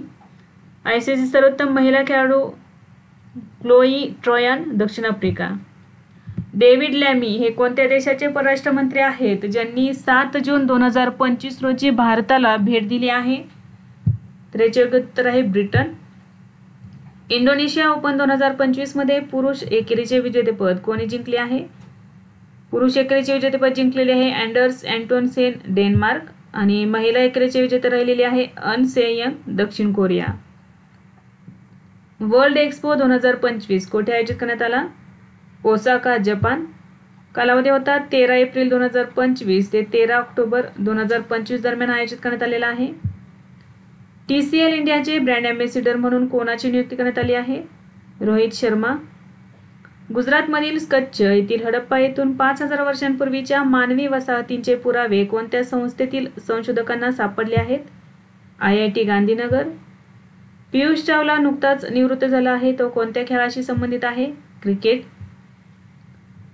ICC सर्वोत्तम महिला खेळाडू क्लोई ट्रॉयन दक्षिण आफ्रिका. डेव्हिड लॅमी हे कोणत्या देशाचे परराष्ट्र मंत्री आहेत ज्यांनी 7 जून 2025 रोजी भारताला भेट दिली आहे? तर याचे उत्तर आहे ब्रिटन. इंडोनेशिया ओपन 2025 मध्ये पुरुष एकेरीचे विजेतेपद कोणी जिंकले आहे? पुरुष एकेरीचे विजेतेपद जिंकलेले आहे अँडर्स अँटोनसेन डेन्मार्क आणि महिला एकेरीचे विजेते राहिलेले आहे अन से-यंग दक्षिण कोरिया. वर्ल्ड एक्सपो 2025 कोठे आयोजित करण्यात आला? Osaka Japan. कालावधी होता 13 एप्रिल 2025 ते 13 ऑक्टोबर 2025 दरम्यान आयोजित करण्यात आलेला आहे. TCL इंडियाचे ब्रँड अँबॅसिडर म्हणून कोणाची नियुक्ती करण्यात आली आहे? रोहित शर्मा. गुजरातमधील कच्छ येथील हडप्पा येथून 5000 वर्षांपूर्वीच्या मानवी वसाहतींचे पुरावे कोणत्या संस्थेतील संशोधकांना सापडले आहेत? IIT गांधीनगर. पियुष चावला नुकताच निवृत्त झाला आहे, तो कोणत्या खेळाशी संबंधित आहे? Cricket.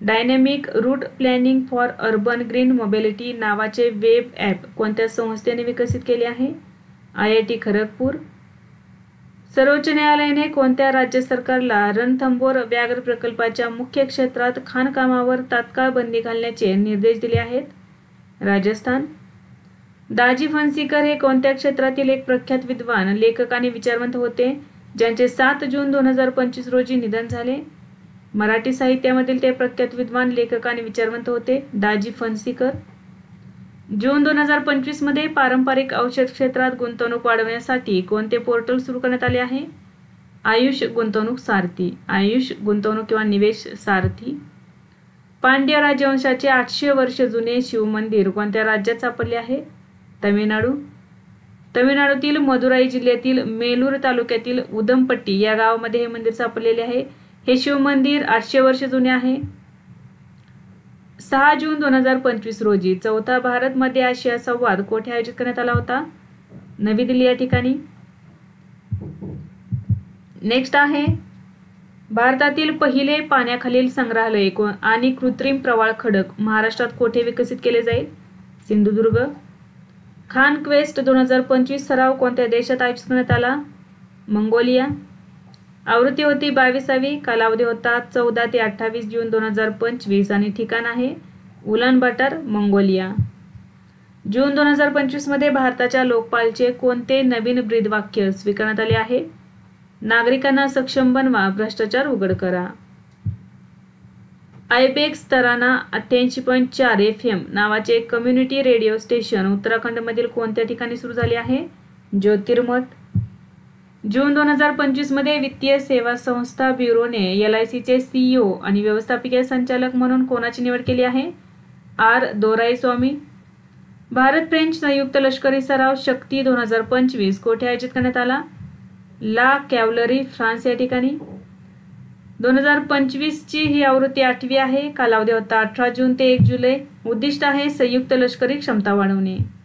Dynamic route planning for urban green mobility नावाचे वेब ॲप कोणत्या संस्थेने विकसित केले आहे? IIT खरगपूर. सर्वोच्च न्यायालयाने कोणत्या राज्य सरकारला रणथंबोर व्याघ्र प्रकल्पाच्या मुख्य क्षेत्रात खाणकामावर तात्काळ बंदी घालण्याचे निर्देश दिले आहेत? राजस्थान. दाजी फणसीकर हे कोणत्या क्षेत्रातील एक प्रख्यात विद्वान, लेखक आणि विचारवंत होते ज्यांचे 7 जून 2025 रोजी निधन झाले? मराठी साहित्यामधील ते प्रख्यात विद्वान, लेखक आणि विचारवंत होते दाजी फणसीकर. जून 2025 मध्ये पारंपरिक औषध क्षेत्रात गुंतवणूक वाढवण्यासाठी कोणते पोर्टल सुरू करण्यात आले आहे? आयुष गुंतवणूक सारथी. आयुष गुंतवणूक किंवा निवेश सारथी. पांड्य राजवंशाचे 800 वर्ष जुने शिव मंदिर कोणत्या राज्यात सापडले आहे? तमिळनाडू. तमिळनाडूतील मदुराई जिल्ह्यातील मेलूर तालुक्यातील उदमपट्टी या गावामध्ये हे मंदिर सापडलेले आहे. हे शिव मंदिर 800 वर्ष जुने आहे. 6 जून 2025 रोजी चौथा भारत मध्य आशिया संवाद कोठे आयोजित करण्यात आला होता? नवी दिल्ली या ठिकाणी. नेक्स्ट आहे भारतातील पहिले पाण्याखालील संग्रहालय आणि कृत्रिम प्रवाळ खडक महाराष्ट्रात कोठे विकसित केले जाईल? सिंधुदुर्ग. खान क्वेस्ट 2025 सराव कोणत्या देशात आयोजित करण्यात आला? मंगोलिया. आवृत्ती होती 22वी. कालावधी होता 14 ते 28 जून 2025 आणि ठिकाण आहे उलानबाटर, मंगोलिया. जून 2025 मध्ये भारताच्या लोकपालचे कोणते नवीन ब्रीदवाक्य स्वीकारण्यात आले आहे? नागरिकांना सक्षम बनवा, भ्रष्टाचार उघड करा. आयबेक्स तराना 88.4 FM नावाचे कम्युनिटी रेडिओ स्टेशन उत्तराखंडमधील कोणत्या ठिकाणी सुरू झाले आहे? ज्योतिर्मठ. जून 2025 मध्ये वित्तीय सेवा संस्था ब्युरोने LICचे CEO आणि व्यवस्थापकीय संचालक म्हणून कोणाची निवड केली आहे? R दोराईस्वामी. भारत फ्रेंच संयुक्त लष्करी सराव शक्ती 2025 कोठे आयोजित करण्यात आला? ला कॅव्हलरी, फ्रान्स या ठिकाणी. 2025 ची ही आवृत्ती 8वी आहे. कालावधी होता 18 जून ते 1 जुलै. उद्दिष्ट आहे संयुक्त लष्करी क्षमता वाढवणे.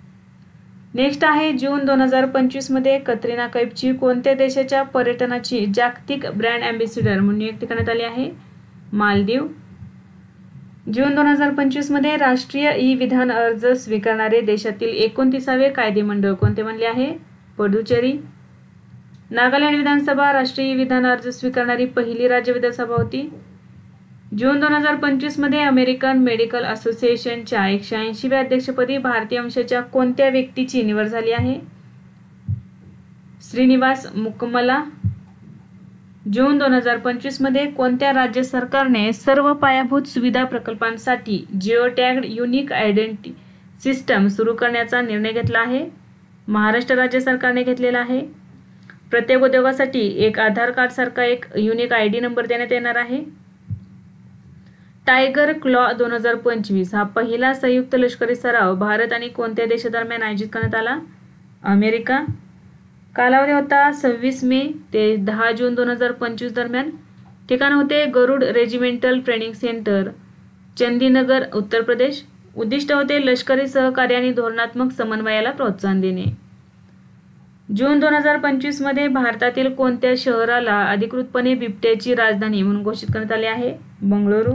नेक्स्ट आहे जून 2025 मध्ये कतरिना कैफची कोणत्या देशाच्या पर्यटनाची जागतिक ब्रँड अँबॅसिडर म्हणून नियुक्ती करण्यात आली आहे? मालदीव. जून 2025 मध्ये राष्ट्रीय ई-विधान अर्ज स्वीकारणारे देशातील 29वे कायदेमंडळ कोणते बनले आहे? पुडुचेरी. नागालँड विधानसभा राष्ट्रीय विधान अर्ज स्वीकारणारी पहिली राज्य विधानसभा होती. जून 2025 मध्ये अमेरिकन मेडिकल असोसिएशनच्या 180व्या अध्यक्षपदी भारतीय वंशाच्या कोणत्या व्यक्तीची निवड झाली आहे? श्रीनिवास मुकमला. जून 2025 मध्ये कोणत्या राज्य सरकारने सर्व पायाभूत सुविधा प्रकल्पांसाठी Jio tagged unique identity system सुरू करण्याचा निर्णय घेतला आहे? महाराष्ट्र राज्य सरकारने घेतलेला आहे. प्रत्येक उद्योगासाठी एक आधार कार्ड सारखा एक युनिक ID नंबर देण्यात येणार आहे. टायगर क्लॉ 2025 हा पहिला संयुक्त लष्करी सराव भारत आणि कोणत्या देशादरम्यान आयोजित करण्यात आला? अमेरिका. कालावधी होता 26 मे ते 10 जून 2025 दरम्यान. ठिकाण होते गरुड regimental training centre, चंदीनगर, Uttar Pradesh. उद्दिष्ट होते लष्करी सहकार्य आणि धोरणात्मक समन्वयाला प्रोत्साहन देणे. जून 2025 मध्ये भारतातील कोणत्या शहराला अधिकृतपणे बिबट्याची राजधानी म्हणून घोषित करण्यात आले आहे? बंगळुरू.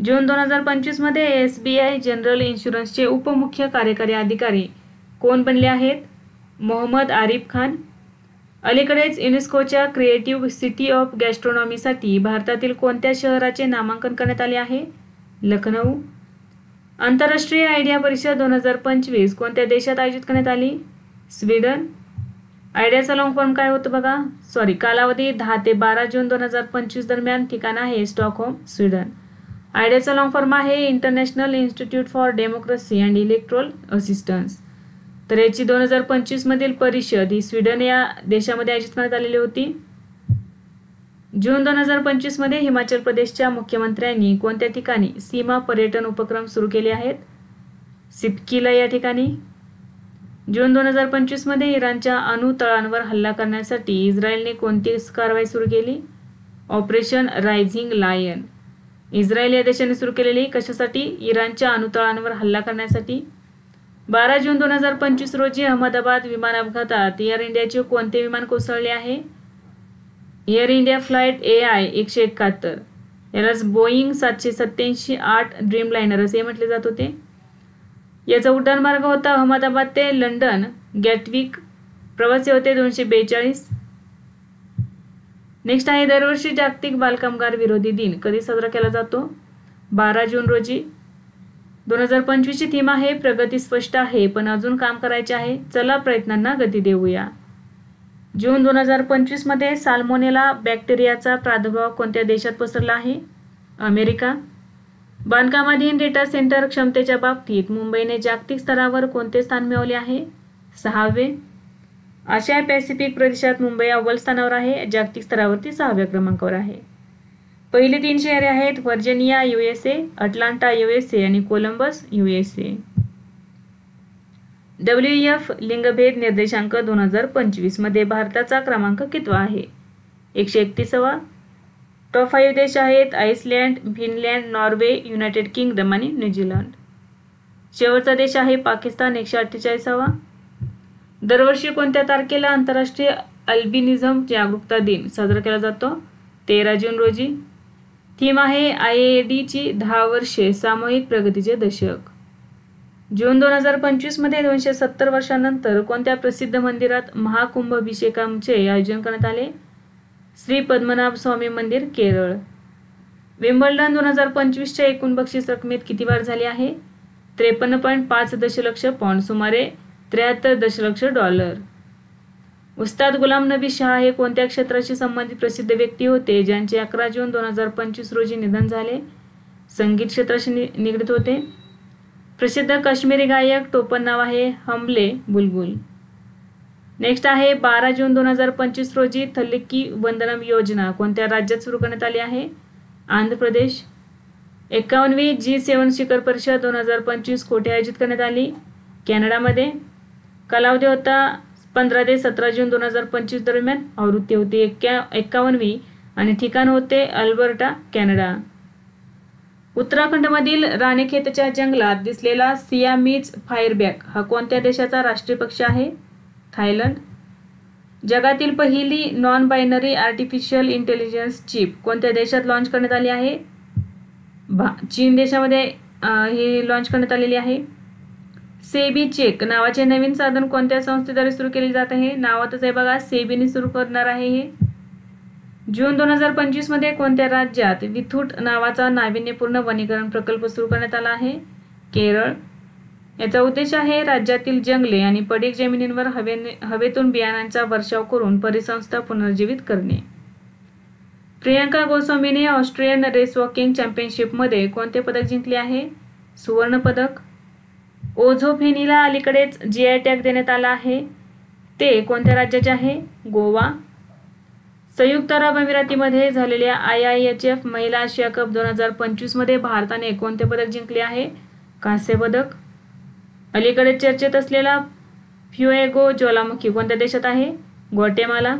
जून 2025 मध्ये SBI जनरल इन्शुरन्सचे उपमुख्य कार्यकारी अधिकारी कोण बनले आहेत? मोहम्मद आरिफ खान. अलीकडेच युनेस्कोच्या क्रिएटिव्ह सिटी ऑफ गॅस्ट्रोनॉमीसाठी भारतातील कोणत्या शहराचे नामांकन करण्यात आले आहे? लखनौ. आंतरराष्ट्रीय आयडिया परिषद 2025 कोणत्या देशात आयोजित करण्यात आली? स्वीडन. आयडियाचा लॉंग फॉर्म काय होतं बघा, कालावधी 10 ते 12 जून 2025 दरम्यान, ठिकाण आहे स्टॉकहोम, स्वीडन. आयडियाचा लॉंग फॉर्म आहे International Institute for Democracy and Electoral Assistance. तर याची 2025 मधील परिषद ही स्वीडन या देशामध्ये आयोजित करण्यात आलेली होती. जून 2025 मध्ये हिमाचल प्रदेशच्या मुख्यमंत्र्यांनी कोणत्या ठिकाणी सीमा पर्यटन उपक्रम सुरू केले आहेत? सिपकीला या ठिकाणी. जून 2025 मध्ये इराणच्या अणुतळांवर हल्ला करण्यासाठी इस्रायलने कोणती कारवाई सुरू केली? Operation rising lion. इस्रायल या देशाने सुरू केलेली कशासाठी? इराणच्या अणुतळांवर हल्ला करण्यासाठी. 12 जून 2025 रोजी अहमदाबाद विमान अपघातात एअर इंडियाचे कोणते विमान कोसळले आहे? Air India flight AI 171. यालाच बोईंग 787-8 ड्रीमलायनर असे म्हटले जात होते. याचा उड्डाण मार्ग होता अहमदाबाद ते लंडन गॅटविक. प्रवासी होते 242. नेक्स्ट आहे दरवर्षी जागतिक बालकामगार विरोधी दिन कधी साजरा केला जातो? 12 जून रोजी. 2025 ची थीम आहे प्रगती स्पष्ट आहे पण अजून काम करायचे आहे, चला प्रयत्नांना गती देऊया. जून 2025 मध्ये साल्मोनेला बॅक्टेरियाचा प्रादुर्भाव कोणत्या देशात पसरला आहे? अमेरिका. बांधकामाधीन डेटा सेंटर क्षमतेच्या बाबतीत मुंबईने जागतिक स्तरावर कोणते स्थान मिळवले आहे? 6वे. आशिया पॅसिफिक प्रदेशात मुंबई अव्वल स्थानावर आहे, जागतिक स्तरावरती 6व्या क्रमांकावर आहे. पहिली 3 शहरे आहेत व्हर्जिनिया USA, अटलांटा USA आणि कोलंबस USA. WEF लिंगभेद निर्देशांक 2025 मध्ये भारताचा क्रमांक कितवा आहे? 131वा. टॉप 5 देश आहेत Iceland, Finland, Norway, United kingdom आणि न्यूझीलंड. शेवटचा देश आहे पाकिस्तान 148वा. दरवर्षी कोणत्या तारखेला आंतरराष्ट्रीय अल्बिनिझम जागरूकता दिन साजरा केला जातो? 13 जून रोजी. थीम आहे IAED ची 10 वर्षे सामूहिक प्रगतीचे दशक. जून 2025 मध्ये 270 वर्षांनंतर कोणत्या प्रसिद्ध मंदिरात महाकुंभाभिषेकाचे आयोजन करण्यात आले? श्री पद्मनाभ स्वामी मंदिर, केरळ. विम्बल्डन 2025 च्या एकूण बक्षीस रकमेत किती वाढ झाली आहे? 53.5 दशलक्ष पौंड, सुमारे 73 दशलक्ष डॉलर. उस्ताद गुलाम नबी शाह हे कोणत्या क्षेत्राशी संबंधित प्रसिद्ध व्यक्ती होते ज्यांचे 11 जून 2025 रोजी निधन झाले? संगीत क्षेत्राशी निगडीत होते. प्रसिद्ध काश्मीरी गायक टोपण नाव आहे हमले बुलबुल. नेक्स्ट आहे 12 जून 2025 रोजी थल्लिकी वंदनम योजना कोणत्या राज्यात सुरू करण्यात आली आहे? आंध्र प्रदेश. 51वी G7 शिखर परिषद 2025 कोठे आयोजित करण्यात आली? कॅनडामध्ये. कालावधी होता 15 ते 17 जून 2025 दरम्यान. आवृत्ती होती 51वी आणि ठिकाण होते अल्बर्टा, कॅनडा. उत्तराखंडमधील राणीखेतच्या जंगलात दिसलेला सियामीज फायरबॅक हा कोणत्या देशाचा राष्ट्रीय पक्षी आहे? थायलंड. जगातील पहिली non binary artificial intelligence chip कोणत्या देशात लॉन्च करण्यात आली आहे? चीन देशामध्ये ही लॉन्च करण्यात आलेली आहे. सेबी चेक नावाचे नवीन साधन कोणत्या संस्थेद्वारे सुरू केले जात आहे? नावातच आहे बघा, सेबीने सुरू करणार आहे हे. जून 2025 मध्ये कोणत्या राज्यात विथूट नावाचा नाविन्यपूर्ण वनीकरण प्रकल्प सुरू करण्यात आला आहे? केरळ. याचा उद्देश आहे राज्यातील जंगले आणि पडीक जमिनींवर हवेतून बियाणांचा वर्षाव करून परिसंस्था पुनर्जीवित करणे. प्रियंका गोस्वामीने ऑस्ट्रेलियन रेस वॉकिंग चॅम्पियनशिपमध्ये कोणते पदक जिंकले आहे? सुवर्ण पदक. ओझोफेनीला अलीकडेच GI टॅग देण्यात आला आहे, ते कोणत्या राज्याचे आहे? गोवा. संयुक्त अरब अमिरातीमध्ये झालेल्या IIHF महिला आशिया कप 2025 मध्ये भारताने कोणते पदक जिंकले आहे? कांस्य पदक. अलीकडे चर्चेत असलेला फ्युएगो ज्वालामुखी कोणत्या देशात आहे? ग्वाटेमाला.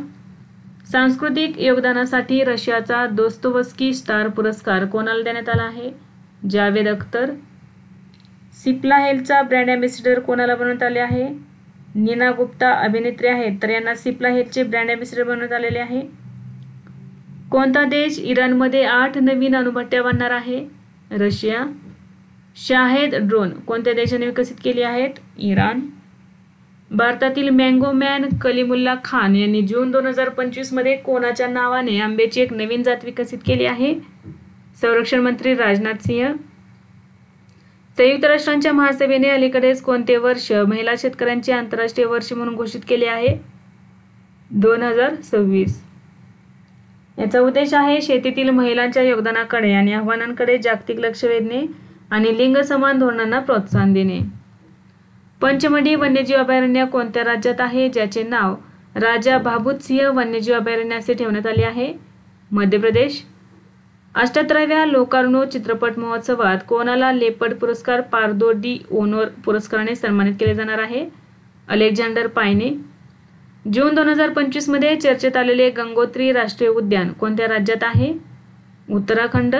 सांस्कृतिक योगदानासाठी रशियाचा दोस्तोवस्की स्टार पुरस्कार कोणाला देण्यात आला आहे? जावेद अख्तर. सिप्ला हेल्थचा ब्रँड अँबॅसेडर कोणाला बनवण्यात आले आहे? नीना गुप्ता अभिनेत्री आहेत, तर यांना सिप्ला हेल्थचे ब्रँड अँबॅसेडर बनवण्यात आलेले आहे. कोणता देश इराणमध्ये 8 नवीन अणुभट्ट्या बांधणार आहे? रशिया. शाहेद ड्रोन कोणत्या देशाने विकसित केली आहेत? इराण. भारतातील मँगो मॅन कलीमुल्ला खान यांनी जून 2025 मध्ये कोणाच्या नावाने आंब्याची एक नवीन जात विकसित केली आहे? संरक्षण मंत्री राजनाथ सिंह. संयुक्त राष्ट्रांच्या महासभेने अलीकडेच कोणते वर्ष महिला शेतकऱ्यांचे आंतरराष्ट्रीय वर्ष म्हणून घोषित केले आहे? 2026. याचा उद्देश आहे शेतीतील महिलांच्या योगदानाकडे आणि आव्हानांकडे जागतिक लक्ष वेधणे आणि लिंग समान धोरणांना प्रोत्साहन देणे. पंचमढी वन्यजीव अभयारण्य कोणत्या राज्यात आहे, ज्याचे नाव राजा भाभूत सिंह वन्यजीव अभयारण्य असे ठेवण्यात आले आहे? मध्य प्रदेश. 78व्या लोकार्नो चित्रपट महोत्सवात कोणाला लेपर्ड पुरस्कार पार्दो डी ओनोर पुरस्काराने सन्मानित केले जाणार आहे? Alexander Payne. जून 2025 मध्ये चर्चेत आलेले गंगोत्री राष्ट्रीय उद्यान कोणत्या राज्यात आहे? उत्तराखंड.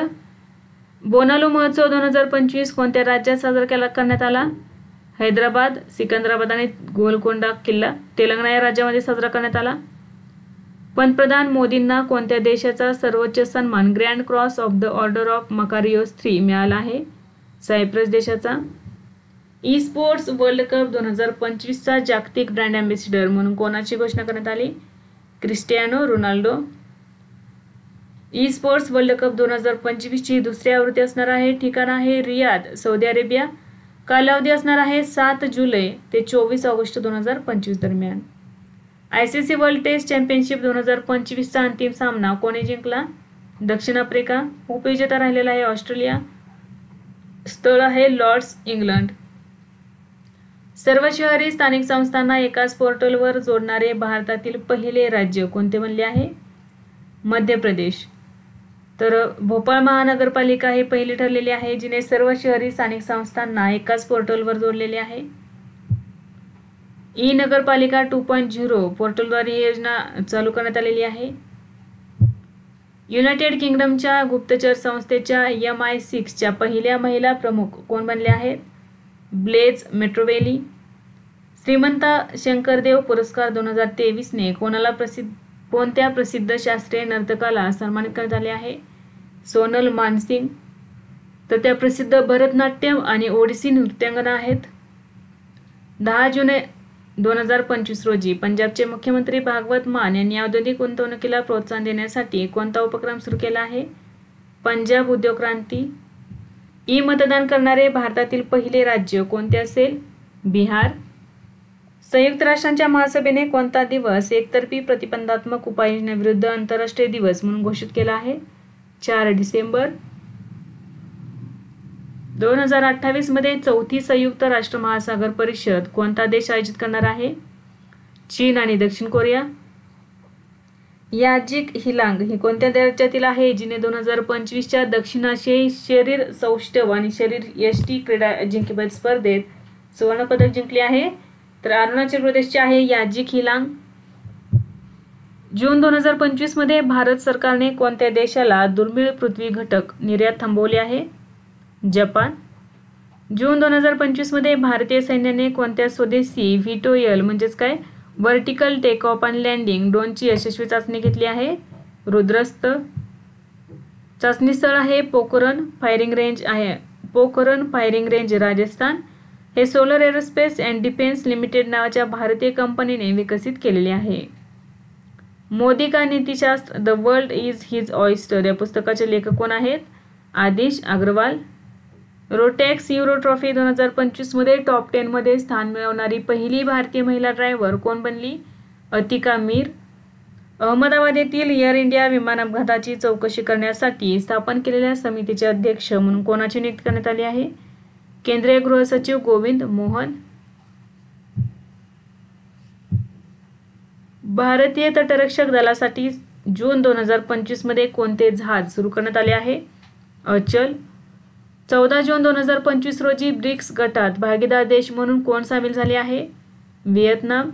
बोनालो महोत्सव 2025 कोणत्या राज्यात साजरा करण्यात आला? हैदराबाद, सिकंदराबाद आणि गोलकोंडा किल्ला तेलंगणा या राज्यामध्ये साजरा करण्यात आला. पंतप्रधान मोदींना कोणत्या देशाचा सर्वोच्च सन्मान grand cross of the order of Makarios III मिळाला आहे? सायप्रस देशाचा. ई स्पोर्ट्स वर्ल्ड कप 2025चा जागतिक ब्रँड अँबॅसिडर म्हणून कोणाची घोषणा करण्यात आली? Cristiano Ronaldo. E sports world cup 2025 ची दुसरी आवृत्ती असणार आहे. ठिकाण आहे रियाद, सौदी अरेबिया. कालावधी असणार आहे 7 जुलै ते 24 ऑगस्ट 2025 दरम्यान. ICC वर्ल्ड टेस्ट चॅम्पियनशिप 2025चा अंतिम सामना कोणी जिंकला? दक्षिण आफ्रिका. उपविजेता राहिलेला आहे ऑस्ट्रेलिया. स्थळ आहे लॉर्ड्स, इंग्लंड. सर्व शहरी स्थानिक संस्थांना एकाच पोर्टलवर जोडणारे भारतातील पहिले राज्य कोणते बनले आहे? मध्य प्रदेश. तर भोपाळ महानगरपालिका ही पहिली ठरलेली आहे जिने सर्व शहरी स्थानिक संस्थांना एकाच पोर्टलवर जोडलेले आहे. ई नगरपालिका 2.0 पोर्टलद्वारे ही योजना चालू करण्यात आलेली आहे. युनायटेड किंगडमच्या गुप्तचर संस्थेच्या MI6च्या पहिल्या महिला प्रमुख कोण बनल्या आहेत? ब्लेज मेट्रोवेली. श्रीमंता शंकरदेव पुरस्कार 2023 ने कोणत्या प्रसिद्ध शास्त्रीय नर्तकाला सन्मानित करण्यात आले आहे? सोनल मानसिंग. तर त्या प्रसिद्ध भरतनाट्यम आणि ओडिसी नृत्यांगना आहेत. 10 जून 2025 रोजी पंजाबचे मुख्यमंत्री भागवत मान यांनी औद्योगिक गुंतवणुकीला प्रोत्साहन देण्यासाठी कोणता उपक्रम सुरू केला आहे? पंजाब उद्योग क्रांती. ई मतदान करणारे भारतातील पहिले राज्य कोणते असेल? बिहार. संयुक्त राष्ट्रांच्या महासभेने कोणता दिवस एकतर्फी प्रतिबंधात्मक उपाययोजनेविरुद्ध आंतरराष्ट्रीय दिवस म्हणून घोषित केला आहे? 4 डिसेंबर. 2028 मध्ये चौथी संयुक्त राष्ट्र महासागर परिषद कोणता देश आयोजित करणार आहे? चीन आणि दक्षिण कोरिया. याजिक हिलांग ही कोणत्या राज्यातील आहे जिने 2025च्या दक्षिण आशियाई शरीर सौष्ठव आणि शरीर यष्टी क्रीडा अजिंक्यपद स्पर्धेत सुवर्णपदक जिंकले आहे? तर अरुणाचल प्रदेशचे आहे याजिक हिलांग. जून 2025 मध्ये भारत सरकारने कोणत्या देशाला दुर्मिळ पृथ्वी घटक निर्यात थांबवले आहे? जपान. जून 2025 मध्ये भारतीय सैन्याने कोणत्या स्वदेशी व्हीटोएल म्हणजेच काय व्हर्टिकल टेक ऑफ आणि लँडिंग ड्रोनची यशस्वी चाचणी घेतली आहे? रुद्रस्त. चाचणी स्थळ आहे पोखरण फायरिंग रेंज आहे. Pokhran firing range Rajasthan. हे Solar Aerospace and Defence Limited नावाच्या भारतीय कंपनीने विकसित केलेले आहे. Modi ka Nitishastra the world is his oyster या पुस्तकाचे लेखक कोण आहेत? Aadish Agarwal. Rotax Euro trophy 2025 मध्ये टॉप 10 मध्ये स्थान मिळवणारी पहिली भारतीय महिला ड्रायव्हर कोण बनली? अतिका मीर. अहमदाबाद येथील एअर इंडिया विमान अपघाताची चौकशी करण्यासाठी स्थापन केलेल्या समितीचे अध्यक्ष म्हणून कोणाची नियुक्ती करण्यात आली आहे? केंद्रीय गृह सचिव गोविंद मोहन. भारतीय तटरक्षक दलासाठी जून 2025 मध्ये कोणते जहाज सुरू करण्यात आले आहे? अचल. 14 जून 2025 रोजी ब्रिक्स गटात भागीदार देश म्हणून कोण सामील झाले आहे? व्हिएतनाम.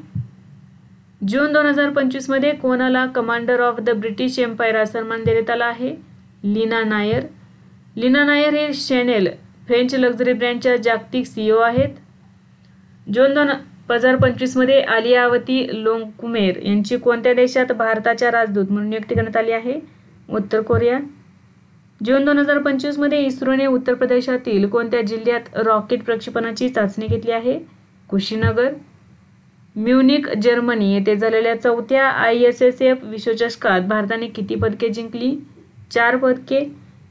जून 2025 मध्ये कोणाला commander of the British Empire हा सन्मान देण्यात आला आहे? लीना नायर. लीना नायर हे शॅनेल फ्रेंच लक्झरी ब्रँडच्या जागतिक CEO आहेत. जून 2025 मध्ये आलियावती लोंगकुमेर यांची कोणत्या देशात भारताच्या राजदूत म्हणून नियुक्ती करण्यात आली आहे? उत्तर कोरिया. जून 2025 मध्ये इस्रोने उत्तर प्रदेशातील कोणत्या जिल्ह्यात रॉकेट प्रक्षेपणाची चाचणी घेतली आहे? कुशीनगर. म्युनिक जर्मनी येथे झालेल्या चौथ्या ISSF विश्वचषकात भारताने किती पदके जिंकली? 4 पदके.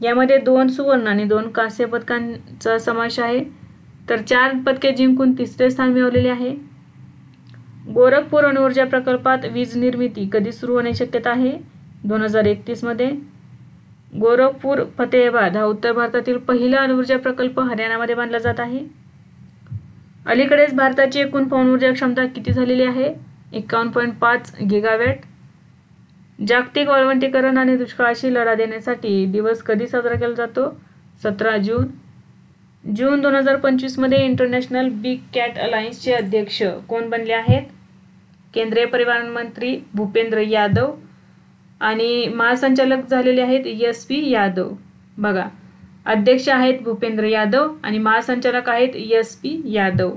यामध्ये 2 सुवर्ण आणि 2 कांस्य पदकांचा समावेश आहे. तर 4 पदके जिंकून तिसरे स्थान मिळवलेले आहे. गोरखपूर अणुऊर्जा प्रकल्पात वीज निर्मिती कधी सुरू होण्याची शक्यता आहे? 2031 मध्ये. गोरखपूर फतेहाबाद हा उत्तर भारतातील पहिला अणुऊर्जा प्रकल्प हरियाणामध्ये बांधला जात आहे. अलीकडेच भारताची एकूण पवन ऊर्जा क्षमता किती झालेली आहे? 51.5 गिगावॅट. जागतिक वाळवंटीकरण आणि दुष्काळाशी लढा देण्यासाठी दिवस कधी साजरा केला जातो? 17 जून. जून 2025 मध्ये इंटरनॅशनल बिग कॅट अलायन्सचे अध्यक्ष कोण बनले आहेत? केंद्रीय परिवहन मंत्री भूपेंद्र यादव आणि महासंचालक झालेले आहेत SP यादव. बघा, अध्यक्ष आहेत भूपेंद्र यादव आणि महासंचालक आहेत SP यादव.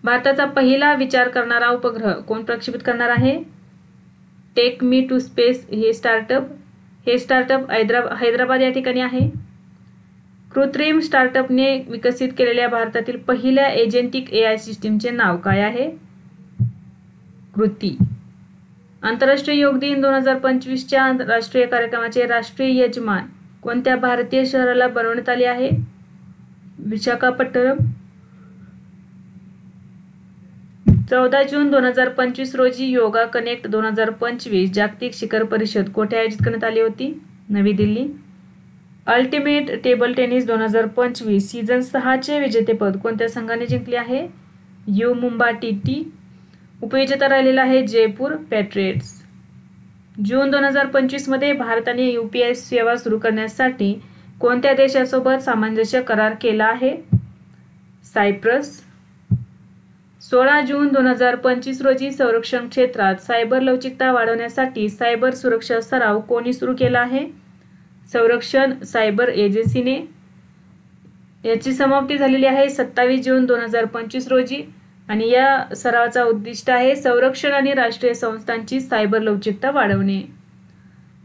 भारताचा पहिला विचार करणारा उपग्रह कोण प्रक्षेपित करणार आहे? टेक मी टू स्पेस हे स्टार्टअप हैदराबाद या ठिकाणी आहे. कृत्रिम स्टार्टअपने विकसित केलेल्या भारतातील पहिल्या एजेंटिक AI सिस्टीमचे नाव काय आहे? कृती. आंतरराष्ट्रीय योग दिन 2025च्या राष्ट्रीय कार्यक्रमाचे राष्ट्रीय यजमान कोणत्या भारतीय शहराला बनवण्यात आले आहे? विशाखापट्टणम. 14 जून 2025 रोजी योगा कनेक्ट 2025 जागतिक शिखर परिषद कोठे आयोजित करण्यात आली होती? नवी Delhi. Ultimate table tennis 2025 season 6 चे विजेतेपद कोणत्या संघाने जिंकले आहे? You Mumba TT. उपविजेता राहिलेला आहे जयपूर पॅट्रियट्स. जून 2025 मध्ये भारताने UPI सेवा सुरू करण्यासाठी कोणत्या देशासोबत सामंजस्य करार केला आहे? सायप्रस. 16 जून 2025 रोजी संरक्षण क्षेत्रात सायबर लवचिकता वाढवण्यासाठी सायबर सुरक्षा सराव कोणी सुरू केला आहे? संरक्षण सायबर एजन्सीने. याची समाप्ती झालेली आहे 27 जून 2025 रोजी आणि या सरावाचा उद्दिष्ट आहे संरक्षण आणि राष्ट्रीय संस्थांची सायबर लवचिकता वाढवणे.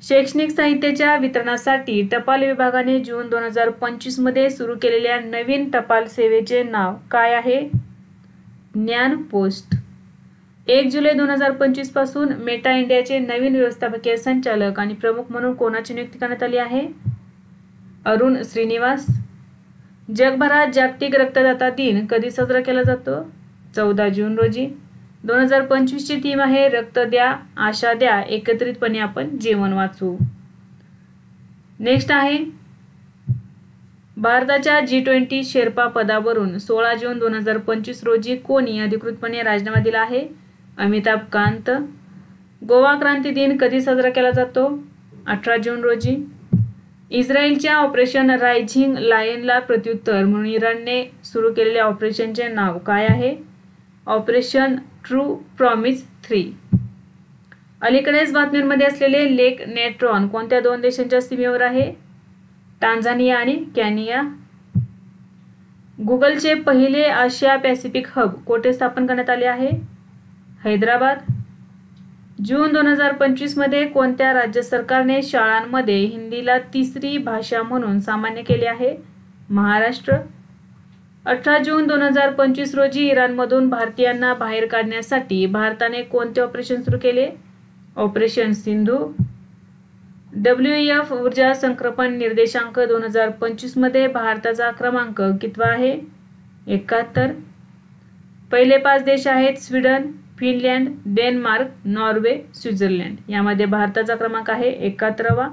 शैक्षणिक साहित्याच्या वितरणासाठी टपाल विभागाने जून 2025 मध्ये सुरू केलेल्या नवीन टपाल सेवेचे नाव काय आहे? ज्ञान पोस्ट. 1 जुलै 2025 पासून मेटा इंडियाचे नवीन व्यवस्थापकीय संचालक आणि प्रमुख म्हणून कोणाची नियुक्ती करण्यात आली आहे? अरुण श्रीनिवास. जगभरात जागतिक रक्तदाता दिन कधी साजरा केला जातो? 14 जून रोजी. 2025 ची थीम आहे रक्त द्या, आशा द्या, एकत्रितपणे आपण जीवन वाचवू. नेक्स्ट आहे भारताच्या G20 शेर्पा पदावरून 16 जून 2025 रोजी कोणी अधिकृतपणे राजीनामा दिला आहे? अमिताभ कांत. गोवा क्रांती दिन कधी साजरा केला जातो? 18 जून रोजी. इस्रायलच्या ऑपरेशन रायझिंग लायनला प्रत्युत्तर म्हणून इराणने सुरू केलेल्या ऑपरेशनचे नाव काय आहे? Operation true promise 3. अलीकडेच बातम्यांमध्ये असलेले लेक नेट्रॉन कोणत्या दोन देशांच्या सीमेवर आहे? टांझानिया आणि केनिया. गुगलचे पहिले आशिया पॅसिफिक हब कोठे स्थापन करण्यात आले आहे? हैदराबाद. जून 2025 मध्ये कोणत्या राज्य सरकारने शाळांमध्ये हिंदीला तिसरी भाषा म्हणून सामान्य केले आहे? महाराष्ट्र. 18 जून 2025 रोजी इराणमधून भारतीयांना बाहेर काढण्यासाठी भारताने कोणते ऑपरेशन सुरू केले? ऑपरेशन सिंधू. WEF ऊर्जा संक्रमण निर्देशांक 2025 मध्ये भारताचा क्रमांक कितवा आहे? 71. पहिले 5 देश आहेत Sweden, Finland, Denmark, Norway, Switzerland. यामध्ये भारताचा क्रमांक आहे 71वा.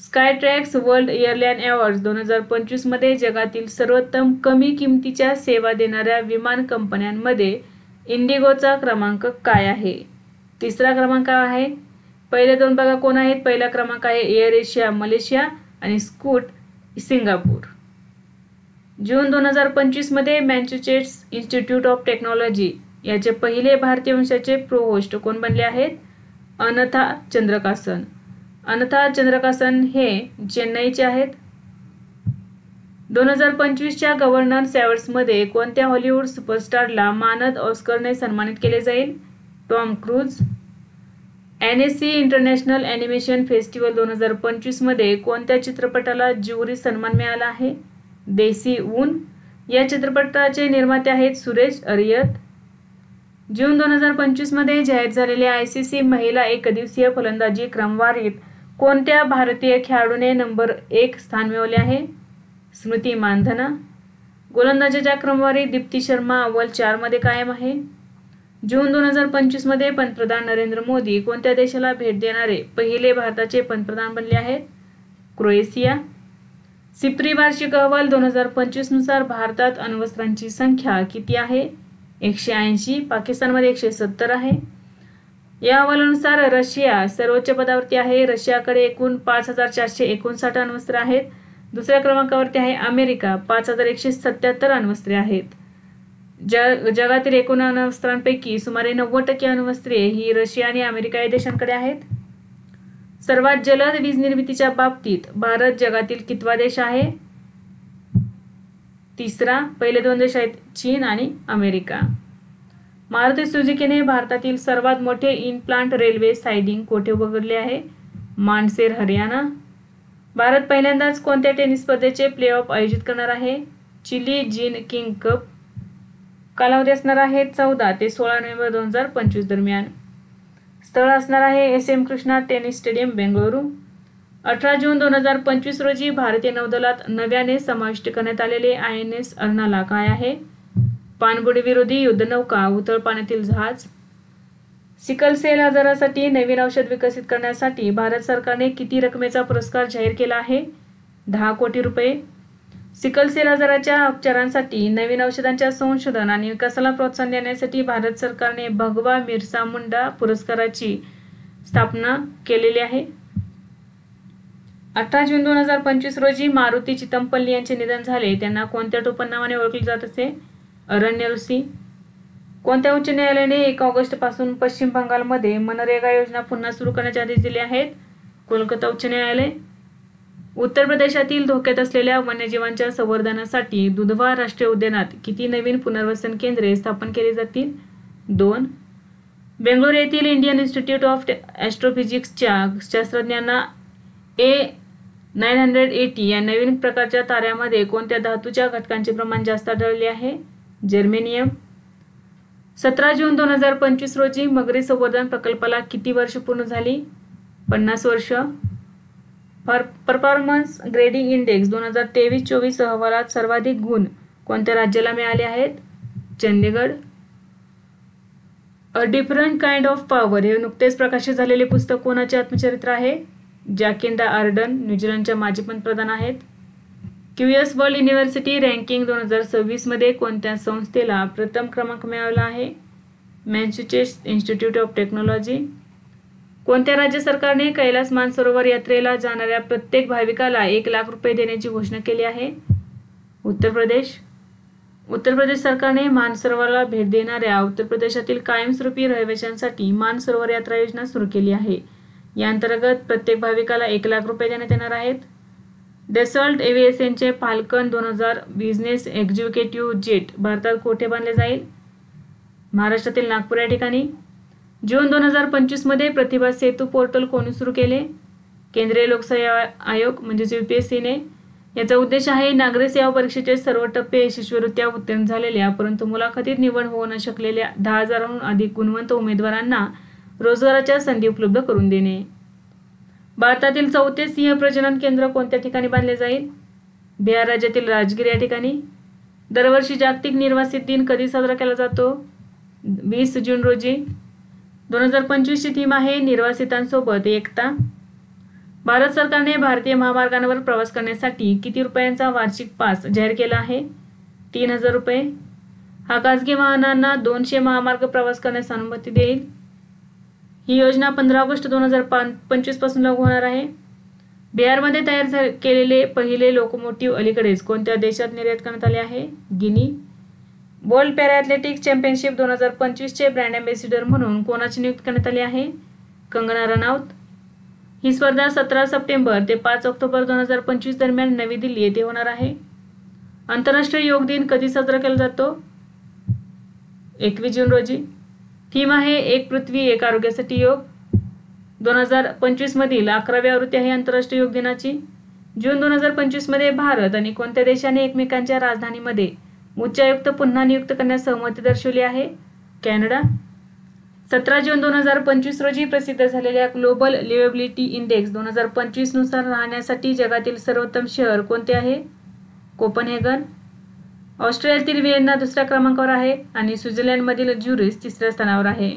स्कायट्रॅक्स वर्ल्ड एअरलाइन अवॉर्ड्स 2025 मध्ये जगातील सर्वोत्तम कमी किमतीच्या सेवा देणाऱ्या विमान कंपन्यांमध्ये इंडिगोचा क्रमांक काय आहे? 3रा क्रमांक आहे. पहिले 2 बघा कोण आहेत? पहिला क्रमांक आहे एअर एशिया मलेशिया आणि स्कूट सिंगापूर. जून 2025 मध्ये मॅसेच्युसेट्स इन्स्टिट्यूट ऑफ टेक्नॉलॉजी याचे पहिले भारतीय वंशाचे प्रोहोस्ट कोण बनले आहेत? अनथा चंद्रकासन. अनथा चंद्रकासन हे चेन्नईचे आहेत. 2025च्या गव्हर्नन्स अवॉर्ड्समध्ये कोणत्या हॉलिवूड सुपरस्टारला मानद ऑस्करने सन्मानित केले जाईल? Tom cruise. NSC international animation festival 2025 मध्ये कोणत्या चित्रपटाला ज्युरी सन्मान मिळाला आहे? देसी ऊन. या चित्रपटाचे निर्माते आहेत सुरेश अरियत. जून 2025 मध्ये जाहीर झालेल्या ICC महिला एकदिवसीय फलंदाजी क्रमवारीत कोणत्या भारतीय खेळाडूने नंबर 1 स्थान मिळवले आहे? स्मृती मानधना. गोलंदाजाच्या क्रमवारीत दीप्ती शर्मा अव्वल 4 मध्ये कायम आहे. जून 2025 मध्ये पंतप्रधान नरेंद्र मोदी कोणत्या देशाला भेट देणारे पहिले भारताचे पंतप्रधान बनले आहेत? क्रोएशिया. सिप्री वार्षिक अहवाल 2025 नुसार भारतात अण्वस्त्रांची संख्या किती आहे? 180. पाकिस्तानमध्ये 170 आहे. या अहवालानुसार रशिया सर्वोच्च पदावरती आहे. रशियाकडे एकूण 5459 अण्वस्त्रे आहेत. दुसऱ्या क्रमांकावरती आहे अमेरिका, 5177 अण्वस्त्रे आहेत. जगातील एकूण अण्वस्त्रांपैकी सुमारे 90% अण्वस्त्रे ही रशिया आणि अमेरिका या देशांकडे आहेत. सर्वात जलद वीज निर्मितीच्या बाबतीत भारत जगातील कितवा देश आहे? 3रा. पहिले 2 देश आहेत चीन आणि अमेरिका. मारुती सुझुकीने भारतातील सर्वात मोठे इन प्लांट रेल्वे सायडिंग कोठे उभारले आहे? मानसेर, हरियाणा. भारत पहिल्यांदाच कोणत्या टेनिस स्पर्धेचे प्ले ऑफ आयोजित करणार आहे? Billie Jean King Cup. कालावधी असणार आहे 14 ते 16 नोव्हेंबर 2025 दरम्यान. स्थळ असणार आहे SM Krishna tennis stadium, Bengaluru. 18 जून 2025 रोजी भारतीय नौदलात नव्याने समाविष्ट करण्यात आलेले INS अर्नाला काय आहे? पाणबुडी विरोधी युद्धनौका, उथळ पाण्यातील जहाज. सिकल सेल आजारासाठी नवीन औषध विकसित करण्यासाठी भारत सरकारने किती रकमेचा पुरस्कार जाहीर केला आहे? 10 कोटी रुपये. सिकल सेल आजाराच्या उपचारांसाठी नवीन औषधांच्या संशोधन आणि विकासाला प्रोत्साहन देण्यासाठी भारत सरकारने भगवा बिरसा मुंडा पुरस्काराची स्थापना केलेली आहे. 18 जून 2025 रोजी मारुती चितमपल्ली यांचे निधन झाले. त्यांना कोणत्या टोपण नावाने ओळखले जात असे? अरण्य ऋषी. कोणत्या उच्च न्यायालयाने 1 ऑगस्ट पासून पश्चिम बंगालमध्ये मनरेगा योजना पुन्हा सुरू करण्याचे आदेश दिले आहेत? कोलकाता उच्च न्यायालय. उत्तर प्रदेशातील धोक्यात असलेल्या वन्यजीवांच्या संवर्धनासाठी दुधवा राष्ट्रीय उद्यानात किती नवीन पुनर्वसन केंद्रे स्थापन केली जातील? 2. बेंगळुरू येथील इंडियन इन्स्टिट्यूट ऑफ ॲस्ट्रोफिजिक्सच्या शास्त्रज्ञांना A980 या नवीन प्रकारच्या ताऱ्यामध्ये कोणत्या धातूच्या घटकांचे प्रमाण जास्त आढळले आहे? जर्मेनियम. 17 जून 2025 रोजी मगरी संवर्धन प्रकल्पाला किती वर्ष पूर्ण झाली? 50 वर्ष. परफॉर्मन्स ग्रेडिंग इंडेक्स 2023-24 अहवालात सर्वाधिक गुण कोणत्या राज्याला मिळाले आहेत? Chandigarh. A different kind of power हे नुकतेच प्रकाशित झालेले पुस्तक कोणाचे आत्मचरित्र आहे? जॅकिंडा आर्डन, न्यूझीलंडच्या माजी पंतप्रधान आहेत. QS वर्ल्ड युनिव्हर्सिटी रँकिंग 2026 मध्ये कोणत्या संस्थेला प्रथम क्रमांक मिळाला आहे? Massachusetts institute of technology. कोणत्या राज्य सरकारने कैलास मानसरोवर यात्रेला जाणाऱ्या प्रत्येक भाविकाला 1 लाख रुपये देण्याची घोषणा केली आहे? उत्तर प्रदेश. उत्तर प्रदेश सरकारने मानसरोवराला भेट देणाऱ्या उत्तर प्रदेशातील कायमस्वरूपी रहिवाशांसाठी मानसरोवर यात्रा योजना सुरू केली आहे. या अंतर्गत प्रत्येक भाविकाला 1 लाख रुपये देण्यात येणार आहेत. डेसॉल्ट एव्हिएशनचे फाल्कन 2000 बिझनेस एक्झिक्युटिव्ह जेट भारतात कोठे बांधले जाईल? महाराष्ट्रातील नागपूर या ठिकाणी. जून 2025 मध्ये प्रतिभा सेतू पोर्टल कोणी सुरू केले? केंद्रीय लोकसेवा आयोग म्हणजेच UPSCने. याचा उद्देश आहे नागरी सेवा परीक्षेचे सर्व टप्पे यशस्वीरित्या उत्तीर्ण झालेल्या परंतु मुलाखतीत निवड होऊ न शकलेल्या 10,000हून अधिक गुणवंत उमेदवारांना रोजगाराच्या संधी उपलब्ध करून देणे. भारतातील 4थे सिंह प्रजनन केंद्र कोणत्या ठिकाणी बांधले जाईल? बिहार राज्यातील राजगीर या ठिकाणी. दरवर्षी जागतिक निर्वासित दिन कधी साजरा केला जातो? 20 जून रोजी. 2025 ची थीम आहे निर्वासितांसोबत एकता. भारत सरकारने भारतीय महामार्गांवर प्रवास करण्यासाठी किती रुपयांचा वार्षिक पास जाहीर केला आहे? 3000 रुपये. हा खासगी वाहनांना 200 महामार्ग प्रवास करण्यास अनुमती देईल. ही योजना 15 ऑगस्ट 2025 पासून लागू होणार आहे. बिहारमध्ये तयार केलेले पहिले लोकोमोटिव्ह अलीकडेच कोणत्या देशात निर्यात करण्यात आले आहे? Guinea. World para athletics championship 2025 चे ब्रँड अँबॅसिडर म्हणून कोणाची नियुक्ती करण्यात आली आहे? कंगना रनौत. ही स्पर्धा 17 सप्टेंबर ते 5 ऑक्टोबर 2025 दरम्यान नवी दिल्ली येथे होणार आहे. आंतरराष्ट्रीय योग दिन कधी साजरा केला जातो? 21 जून रोजी. थीम आहे एक पृथ्वी एक आरोग्यासाठी योग. 2025 मधील 11वी आवृत्ती आहे आंतरराष्ट्रीय योग दिनाची. जून 2025 मध्ये भारत आणि कोणत्या देशाने एकमेकांच्या राजधानीमध्ये उच्चायुक्त पुन्हा नियुक्त करण्यास सहमती दर्शवली आहे? कॅनडा. 17 जून 2025 रोजी प्रसिद्ध झालेल्या ग्लोबल लिव्हेबिलिटी इंडेक्स 2025 नुसार राहण्यासाठी जगातील सर्वोत्तम शहर कोणते आहे? कोपनहेगन. ऑस्ट्रेलियातील व्हिएन्ना दुसऱ्या क्रमांकावर आहे आणि स्वित्झर्लंडमधील ज्युरिच तिसऱ्या स्थानावर आहे.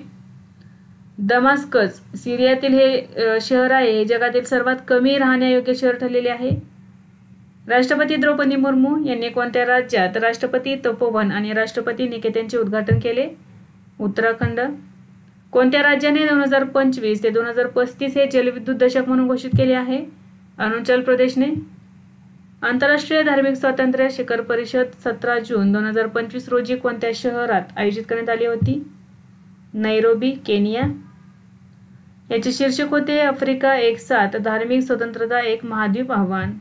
दमास्कस सिरियातील हे शहर आहे. हे जगातील सर्वात कमी राहण्यायोग्य शहर ठरलेले आहे. राष्ट्रपती द्रौपदी मुर्मू यांनी कोणत्या राज्यात राष्ट्रपती तपोवन आणि राष्ट्रपती निकेतनचे उद्घाटन केले? उत्तराखंड. कोणत्या राज्याने 2025 ते 2035 हे जलविद्युत दशक म्हणून घोषित केले आहे? अरुणाचल प्रदेशने. आंतरराष्ट्रीय धार्मिक स्वातंत्र्य शिखर परिषद 17 जून 2025 रोजी कोणत्या शहरात आयोजित करण्यात आली होती? Nairobi, Kenya. याचे शीर्षक होते आफ्रिका एक साथ, धार्मिक स्वतंत्रता एक महाद्वीप आव्हान.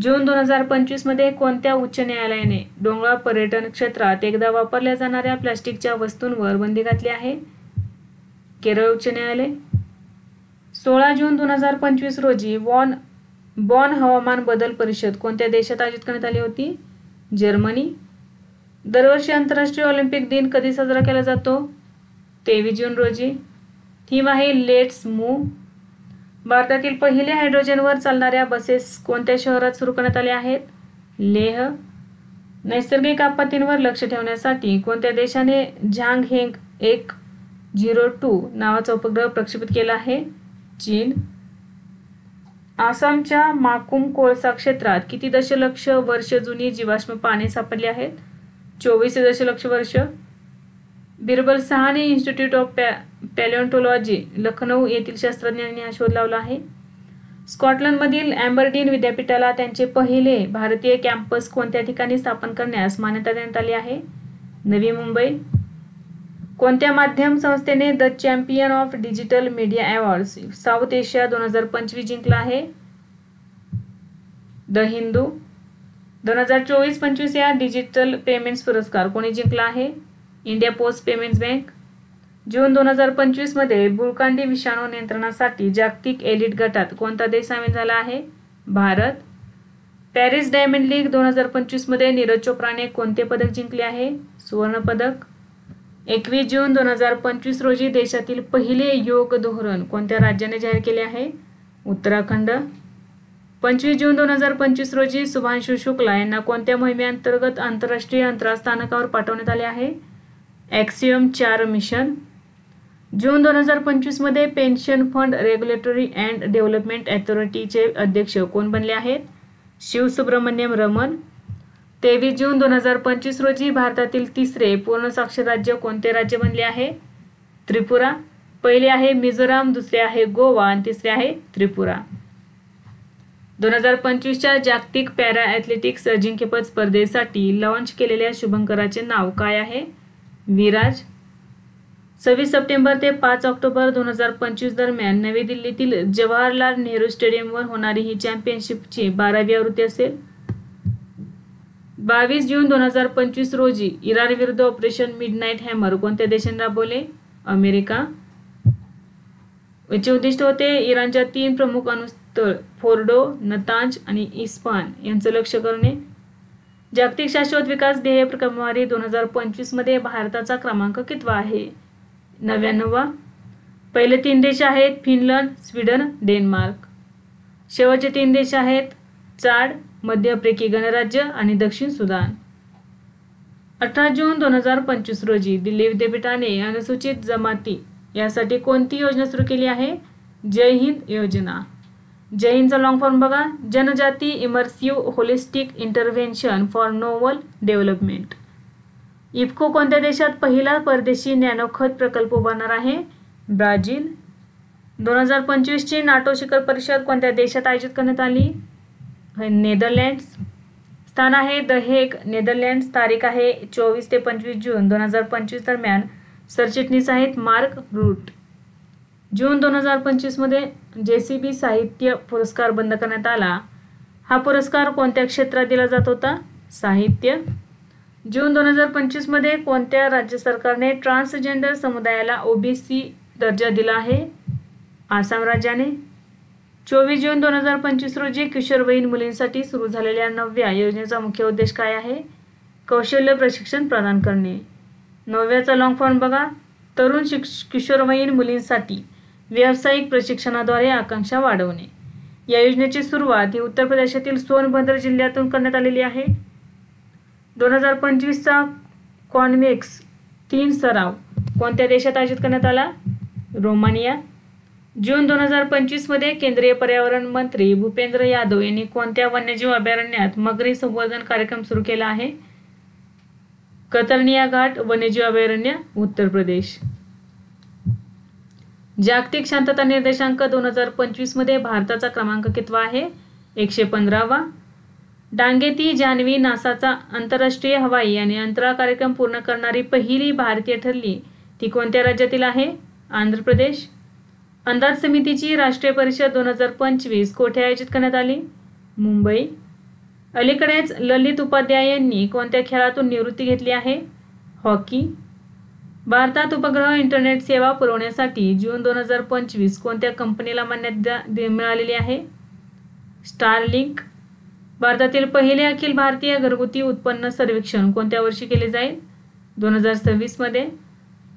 जून 2025 मध्ये कोणत्या उच्च न्यायालयाने डोंगराळ पर्यटन क्षेत्रात एकदा वापरल्या जाणाऱ्या प्लास्टिकच्या वस्तूंवर बंदी घातली आहे? केरळ उच्च न्यायालय. 16 जून 2025 रोजी बॉन हवामान बदल परिषद कोणत्या देशात आयोजित करण्यात आली होती? जर्मनी. दरवर्षी आंतरराष्ट्रीय ऑलिम्पिक दिन कधी साजरा केला जातो? 23 जून रोजी. थीम आहे लेट्स मूव्ह. भारतातील पहिले हायड्रोजनवर चालणाऱ्या बसेस कोणत्या शहरात सुरू करण्यात आल्या आहेत? लेह. नैसर्गिक आपत्तींवर लक्ष ठेवण्यासाठी कोणत्या देशाने झांगहेंग 102 नावाचा उपग्रह प्रक्षेपित केला आहे? चीन. आसामच्या माकुम कोळसा क्षेत्रात किती दशलक्ष वर्ष जुनी जीवाश्म पाने सापडली आहेत? 24 दशलक्ष वर्ष. बिरबल सहानी इन्स्टिट्यूट ऑफ पॅलिओन्टॉलॉजी लखनौ येथील शास्त्रज्ञांनी हा शोध लावला आहे. स्कॉटलंडमधील ॲबरडीन विद्यापीठाला त्यांचे पहिले भारतीय कॅम्पस कोणत्या ठिकाणी स्थापन करण्यास मान्यता देण्यात आली आहे? नवी मुंबई. कोणत्या माध्यम संस्थेने the champion of digital media awards south Asia 2025 जिंकला आहे? द हिंदू. 2024-25 या डिजिटल पेमेंट्स पुरस्कार कोणी जिंकला आहे? India Post Payments Bank. June 2025 मध्ये बुळकांडी विषाणू नियंत्रणासाठी जागतिक एलिट गटात कोणता देश सामील झाला आहे? भारत. पॅरिस डायमंड लीग 2025 मध्ये नीरज चोप्राने कोणते पदक जिंकले आहे? सुवर्ण पदक. 21 जून 2025 रोजी देशातील पहिले योग धोरण कोणत्या राज्याने जाहीर केले आहे? उत्तराखंड. 25 जून 2025 रोजी शुभांशु शुक्ला यांना कोणत्या मोहिमेअंतर्गत आंतरराष्ट्रीय अंतराळ स्थानकावर पाठवण्यात आले आहे? ॲक्सियम 4 मिशन. जून 2025 मध्ये pension fund regulatory and development अथॉरिटीचे अध्यक्ष कोण बनले आहेत? शिव सुब्रमण्यम रमन. 23 जून 2025 रोजी भारतातील तिसरे पूर्ण साक्षर राज्य कोणते राज्य बनले आहे? त्रिपुरा. पहिले आहे मिझोराम, दुसरे आहे गोवा आणि तिसरे आहे त्रिपुरा. 2025च्या जागतिक पॅरा ॲथलेटिक्स अजिंक्यपद स्पर्धेसाठी लॉन्च केलेल्या शुभंकराचे नाव काय आहे? विराज. 26 सप्टेंबर ते 5 ऑक्टोबर 2025 दरम्यान नवी दिल्लीतील जवाहरलाल नेहरू स्टेडियमवर होणारी ही चॅम्पियनशिपची 12वी आवृत्ती असेल. 22 जून 2025 रोजी इराण विरुद्ध ऑपरेशन मिडनाईट हॅमर कोणत्या देशाने राबवले? अमेरिका. याचे उद्दिष्ट होते इराणच्या 3 प्रमुख अणुस्थळ फोर्डो, नतांज आणि इस्फहान यांचं लक्ष्य करणे. जागतिक शाश्वत विकास ध्येय क्रमवारी 2025 मध्ये भारताचा क्रमांक कितवा आहे? 99वा. पहिले 3 देश आहेत फिनलंड, स्वीडन, डेन्मार्क. शेवटचे 3 देश आहेत चाड, मध्य आफ्रिकी गणराज्य आणि दक्षिण सुदान. 18 जून 2025 रोजी दिल्ली विद्यापीठाने अनुसूचित जमाती यासाठी कोणती योजना सुरू केली आहे? जय हिंद योजना. जय हिंदचा लॉंग फॉर्म बघा. जनजाती immersive holistic intervention for novel development. IFFCO कोणत्या देशात पहिला परदेशी नॅनोखत प्रकल्प उभारणार आहे? ब्राझील. 2025 ची नाटो शिखर परिषद कोणत्या देशात आयोजित करण्यात आली? नेदरलँड्स. स्थान आहे द हेग, नेदरलँड्स. तारीख आहे 24 ते 25 जून 2025 दरम्यान. सरचिटणीस आहेत मार्क रूट. जून 2025 मध्ये JCB साहित्य पुरस्कार बंद करण्यात आला. हा पुरस्कार कोणत्या क्षेत्रात दिला जात होता? साहित्य. जून 2025 मध्ये कोणत्या राज्य सरकारने ट्रान्सजेंडर समुदायाला OBC दर्जा दिला आहे? आसाम राज्याने. 24 जून 2025 रोजी किशोरवयीन मुलींसाठी सुरू झालेल्या 9व्या योजनेचा मुख्य उद्देश काय आहे? कौशल्य प्रशिक्षण प्रदान करणे. 9व्याचा लॉंग फॉर्म बघा. तरुण किशोरवयीन मुलींसाठी व्यावसायिक प्रशिक्षणाद्वारे आकांक्षा वाढवणे. या योजनेची सुरुवात ही उत्तर प्रदेशातील सोनभद्र जिल्ह्यातून करण्यात आलेली आहे. 2025चा कॉन्वेक्स 3 सराव कोणत्या देशात आयोजित करण्यात आला? रोमानिया. जून 2025 मध्ये केंद्रीय पर्यावरण मंत्री भूपेंद्र यादव यांनी कोणत्या वन्यजीव अभयारण्यात मगरी संवर्धन कार्यक्रम सुरू केला आहे? कतर्निया घाट वन्यजीव अभयारण्य, उत्तर प्रदेश. जागतिक शांतता निर्देशांक 2025 मध्ये भारताचा क्रमांक कितवा आहे? 115वा. डांगेती जानवी नासाचा आंतरराष्ट्रीय हवाई आणि अंतराळ कार्यक्रम पूर्ण करणारी पहिली भारतीय ठरली. ती कोणत्या राज्यातील आहे? आंध्र प्रदेश. अंदाज समितीची राष्ट्रीय परिषद 2025 कोठे आयोजित करण्यात आली? मुंबई. अलीकडेच ललित उपाध्याय यांनी कोणत्या खेळातून निवृत्ती घेतली आहे? हॉकी. भारतात उपग्रह इंटरनेट सेवा पुरवण्यासाठी जून 2025 कोणत्या कंपनीला मान्यता मिळालेली आहे? स्टारलिंक. भारतातील पहिले अखिल भारतीय घरगुती उत्पन्न सर्वेक्षण कोणत्या वर्षी केले जाईल? 2026 मध्ये.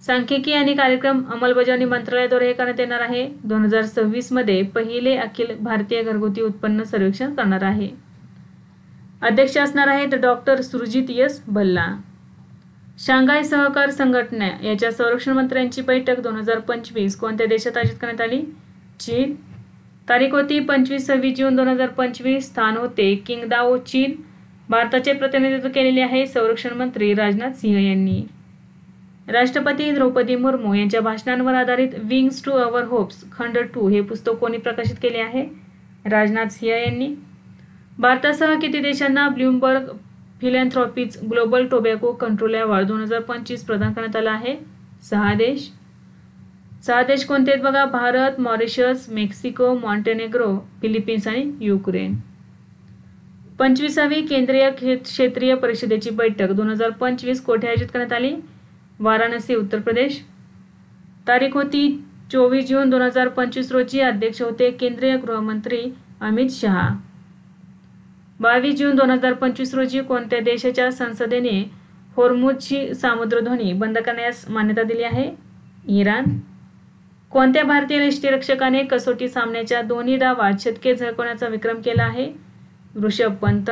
सांख्यिकी आणि कार्यक्रम अंमलबजावणी मंत्रालयाद्वारे करण्यात येणार आहे. 2026 मध्ये पहिले अखिल भारतीय घरगुती उत्पन्न सर्वेक्षण करणार आहे. अध्यक्ष असणार आहेत doctor Surjit S Bhalla. Shanghai सहकार संघटना याच्या संरक्षण मंत्र्यांची बैठक 2025 कोणत्या देशात आयोजित करण्यात आली? चीन. तारीख होती 25-26 जून 2025. स्थान होते किंगदाओ, चीन. भारताचे प्रतिनिधित्व केलेले आहे संरक्षण मंत्री राजनाथ सिंह यांनी. राष्ट्रपती द्रौपदी मुर्मू यांच्या भाषणांवर आधारित विंग्स टू अवर होप्स खंड 2 हे पुस्तक कोणी प्रकाशित केले आहे? राजनाथ सिंह यांनी. भारतासह किती देशांना Bloomberg Philanthropies global tobacco control award 2025 प्रदान करण्यात आला आहे? 6 देश. 6 देश कोणते आहेत बघा? Bharat, Mauritius, Mexico, Montenegro, Philippines आणि युक्रेन. 25वी केंद्रीय क्षेत्रीय परिषदेची बैठक 2025 कोठे आयोजित करण्यात आली? वाराणसी, उत्तर प्रदेश. तारीख होती 24 जून 2025 रोजी. अध्यक्ष होते केंद्रीय गृहमंत्री अमित शहा. 22 जून 2025 रोजी कोणत्या देशाच्या संसदेने होर्मुझची सामुद्रधुनी बंद करण्यास मान्यता दिली आहे? इराण. कोणत्या भारतीय यष्टिरक्षकाने कसोटी सामन्याच्या दोन्ही डावात शतके झळकवण्याचा विक्रम केला आहे? ऋषभ पंत.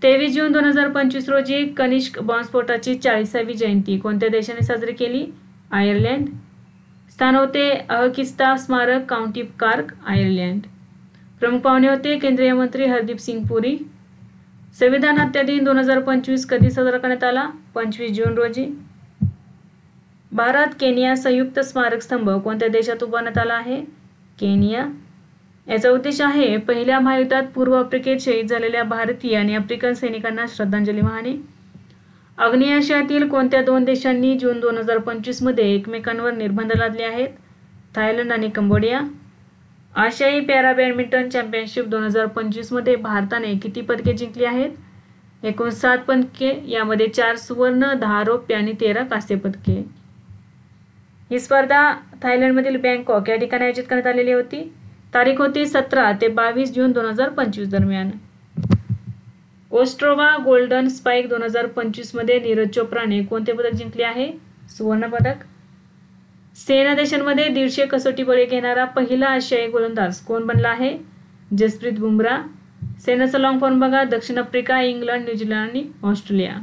23 जून 2025 रोजी कनिष्क बॉम्बस्फोटाची 40वी जयंती कोणत्या देशाने साजरी केली? आयर्लंड. स्थान होते अहकिस्ता स्मारक, काउंटी कार्क, आयर्लंड. प्रमुख पाहुणे होते केंद्रीय मंत्री हरदीप सिंग पुरी. संविधान हत्या दिन 2025 कधी साजरा करण्यात आला? 25 जून रोजी. भारत केनिया संयुक्त स्मारक स्तंभ कोणत्या देशात उभारण्यात आला आहे? केनिया. याचा उद्देश आहे पहिल्या महायुद्धात पूर्व आफ्रिकेत शहीद झालेल्या भारतीय आणि आफ्रिकन सैनिकांना श्रद्धांजली वाहणे. आग्नेय आशियातील कोणत्या 2 देशांनी जून 2025 मध्ये एकमेकांवर निर्बंध लादले आहेत? थायलंड आणि कंबोडिया. आशियाई पॅरा बॅडमिंटन चॅम्पियनशिप 2025 मध्ये भारताने किती पदके जिंकली आहेत? एकूण 7 पदके. यामध्ये 4 सुवर्ण, 10 रौप्य आणि 13 कांस्य पदके. ही स्पर्धा थायलंडमधील बँकॉक या ठिकाणी आयोजित करण्यात आलेली होती. तारीख होती 17 ते 22 जून 2025 दरम्यान. ओस्ट्रोवा गोल्डन स्पाइक 2025 मध्ये नीरज चोप्राने कोणते पदक जिंकले आहे? सुवर्ण पदक. सेना देशांमध्ये 150 कसोटी बळी घेणारा पहिला आशियाई गोलंदाज कोण बनला आहे? जसप्रीत बुमराह. सेनाचा लॉंग फॉर्म बघा. दक्षिण आफ्रिका, इंग्लंड, न्यूझीलंड आणि ऑस्ट्रेलिया.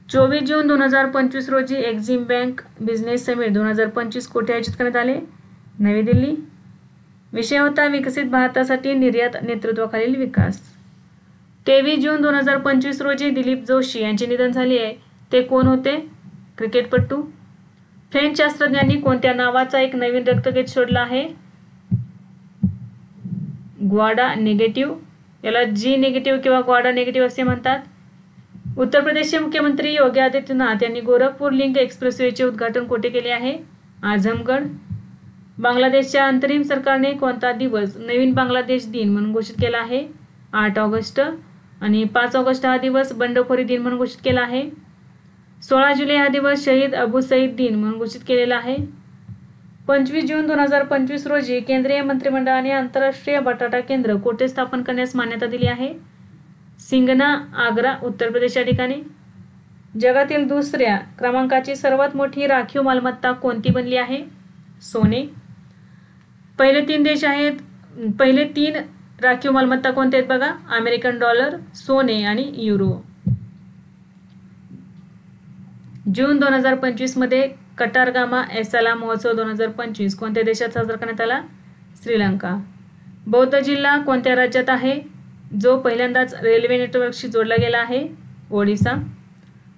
24 जून 2025 रोजी एक्झिम बँक बिझनेस समिट 2025 कोठे आयोजित करण्यात आले? नवी दिल्ली. विषय होता विकसित भारतासाठी निर्यात नेतृत्वाखालील विकास. 23 जून 2025 रोजी दिलीप जोशी यांचे निधन झाले आहे. ते कोण होते? क्रिकेटपटू. फ्रेंच शास्त्रज्ञांनी कोणत्या नावाचा एक नवीन रक्तगट शोधला आहे? Gwada negative. याला जी निगेटिव्ह किंवा ग्वाडा निगेटिव्ह असे म्हणतात. उत्तर प्रदेशचे मुख्यमंत्री योगी आदित्यनाथ यांनी गोरखपूर लिंक एक्सप्रेसवेचे उद्घाटन कोठे केले आहे? आझमगड. बांगलादेशच्या अंतरिम सरकारने कोणता दिवस नवीन बांगलादेश दिन म्हणून घोषित केला आहे? 8 ऑगस्ट. आणि 5 ऑगस्ट हा दिवस बंडखोरी दिन म्हणून घोषित केला आहे. 16 जुलै हा दिवस शहीद अबू सईद दिन म्हणून घोषित केलेला आहे. 25 जून 2025 रोजी केंद्रीय मंत्रिमंडळाने आंतरराष्ट्रीय बटाटा केंद्र कोठे स्थापन करण्यास मान्यता दिली आहे? सिंगना, आग्रा, उत्तर प्रदेश या ठिकाणी. जगातील दुसऱ्या क्रमांकाची सर्वात मोठी राखीव मालमत्ता कोणती बनली आहे? सोने. पहिले 3 राखीव मालमत्ता कोणत्या आहेत बघा, अमेरिकन डॉलर, सोने आणि युरो. जून 2025 मध्ये कटारगामा एसाला महोत्सव 2025 कोणत्या देशात साजरा करण्यात आला, श्रीलंका. बौद्ध जिल्हा कोणत्या राज्यात आहे, जो पहिल्यांदाच रेल्वे नेटवर्कशी जोडला गेला आहे, ओडिसा.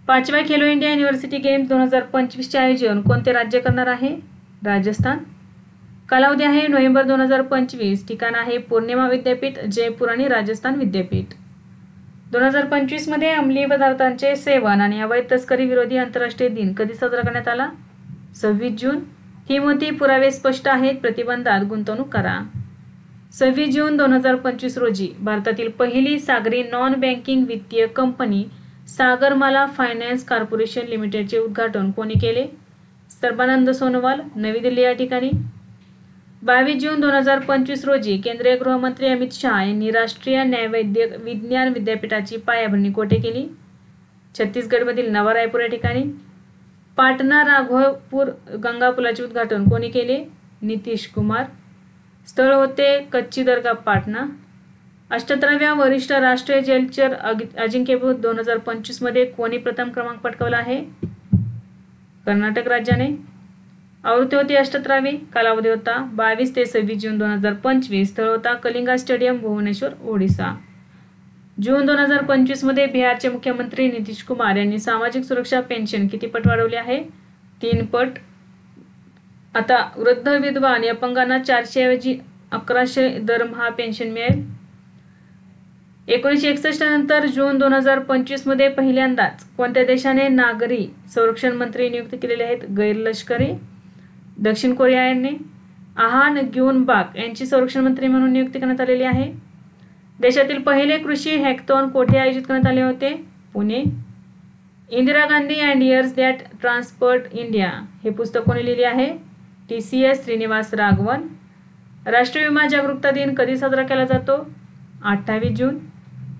5व्या खेलो इंडिया युनिव्हर्सिटी गेम्स 2025 चे आयोजन कोणते राज्य करणार आहे, राजस्थान. कालावधी आहे नोव्हेंबर 2025. ठिकाण आहे पौर्णिमा विद्यापीठ, जयपूर आणि राजस्थान विद्यापीठ. 2025 मध्ये अंमली पदार्थांचे सेवन आणि अवैध तस्करी विरोधी आंतरराष्ट्रीय दिन कधी साजरा करण्यात आला, 26 जून. ही मोठी पुरावे स्पष्ट आहेत, प्रतिबंधात गुंतवणूक करा. 26 जून 2025 रोजी भारतातील पहिली सागरी नॉन बँकिंग वित्तीय कंपनी सागरमाला फायनान्स कॉर्पोरेशन लिमिटेडचे उद्घाटन कोणी केले, सर्बानंद सोनोवाल, नवी दिल्ली या ठिकाणी. 22 जून 2025 रोजी केंद्रीय गृहमंत्री अमित शहा यांनी राष्ट्रीय न्यायवैद्यक विज्ञान विद्यापीठाची पायाभरणी कोठे केली, छत्तीसगडमधील नवा रायपूर या ठिकाणी. पाटणा राघवपूर गंगा पुलाचे उद्घाटन कोणी केले, नितीश कुमार. स्थळ होते कच्ची दर्गा पाटणा. 78व्या वरिष्ठ राष्ट्रीय जलचर अजिंक्यपद 2025 मध्ये कोणी प्रथम क्रमांक पटकावला आहे, कर्नाटक राज्याने. आवृत्ती होती 78वी. कालावधी होता 22 ते 26 जून 2025. स्थळ होता कलिंगा स्टेडियम, भुवनेश्वर, ओडिसा. जून 2025 मध्ये बिहारचे मुख्यमंत्री नितीश कुमार यांनी सामाजिक सुरक्षा पेन्शन किती पट वाढवली आहे, 3 पट. आता वृद्ध, विधवा आणि अपंगांना 400 ऐवजी 1100 दरमहा पेन्शन मिळेल. 1961 नंतर जून 2025 मध्ये पहिल्यांदाच कोणत्या देशाने नागरी संरक्षण मंत्री नियुक्त केलेले आहेत, गैरलष्करी, दक्षिण कोरिया यांनी. आहान ग्युन बाक यांची संरक्षण मंत्री म्हणून नियुक्ती करण्यात आलेली आहे. देशातील पहिले कृषी हॅकथॉन कोठे आयोजित करण्यात आले होते, Pune. Indira Gandhi and years that transferred India हे पुस्तक कोणी लिहिले आहे, TCS श्रीनिवास राघवन. राष्ट्रीय विमा जागरूकता दिन कधी साजरा केला जातो, 28 जून.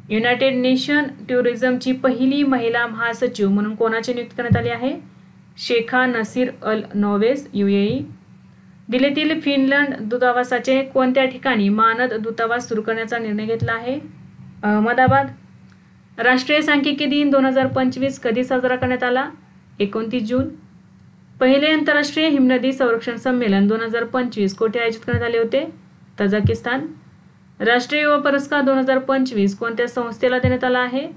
युनायटेड नेशन टुरिझमची पहिली महिला महासचिव म्हणून कोणाची नियुक्ती करण्यात आली आहे, शेखा नसीर अल नोवेस, UAE. दिल्लीतील फिनलंड दूतावासाचे कोणत्या ठिकाणी मानद दूतावास सुरू करण्याचा निर्णय घेतला आहे, अहमदाबाद. राष्ट्रीय सांख्यिकी दिन 2025 कधी साजरा करण्यात आला, 29 जून. पहिले आंतरराष्ट्रीय हिमनदी संरक्षण संमेलन 2025 कोठे आयोजित करण्यात आले होते, तजाकिस्तान. राष्ट्रीय युवा पुरस्कार 2025 कोणत्या संस्थेला देण्यात आला आहे,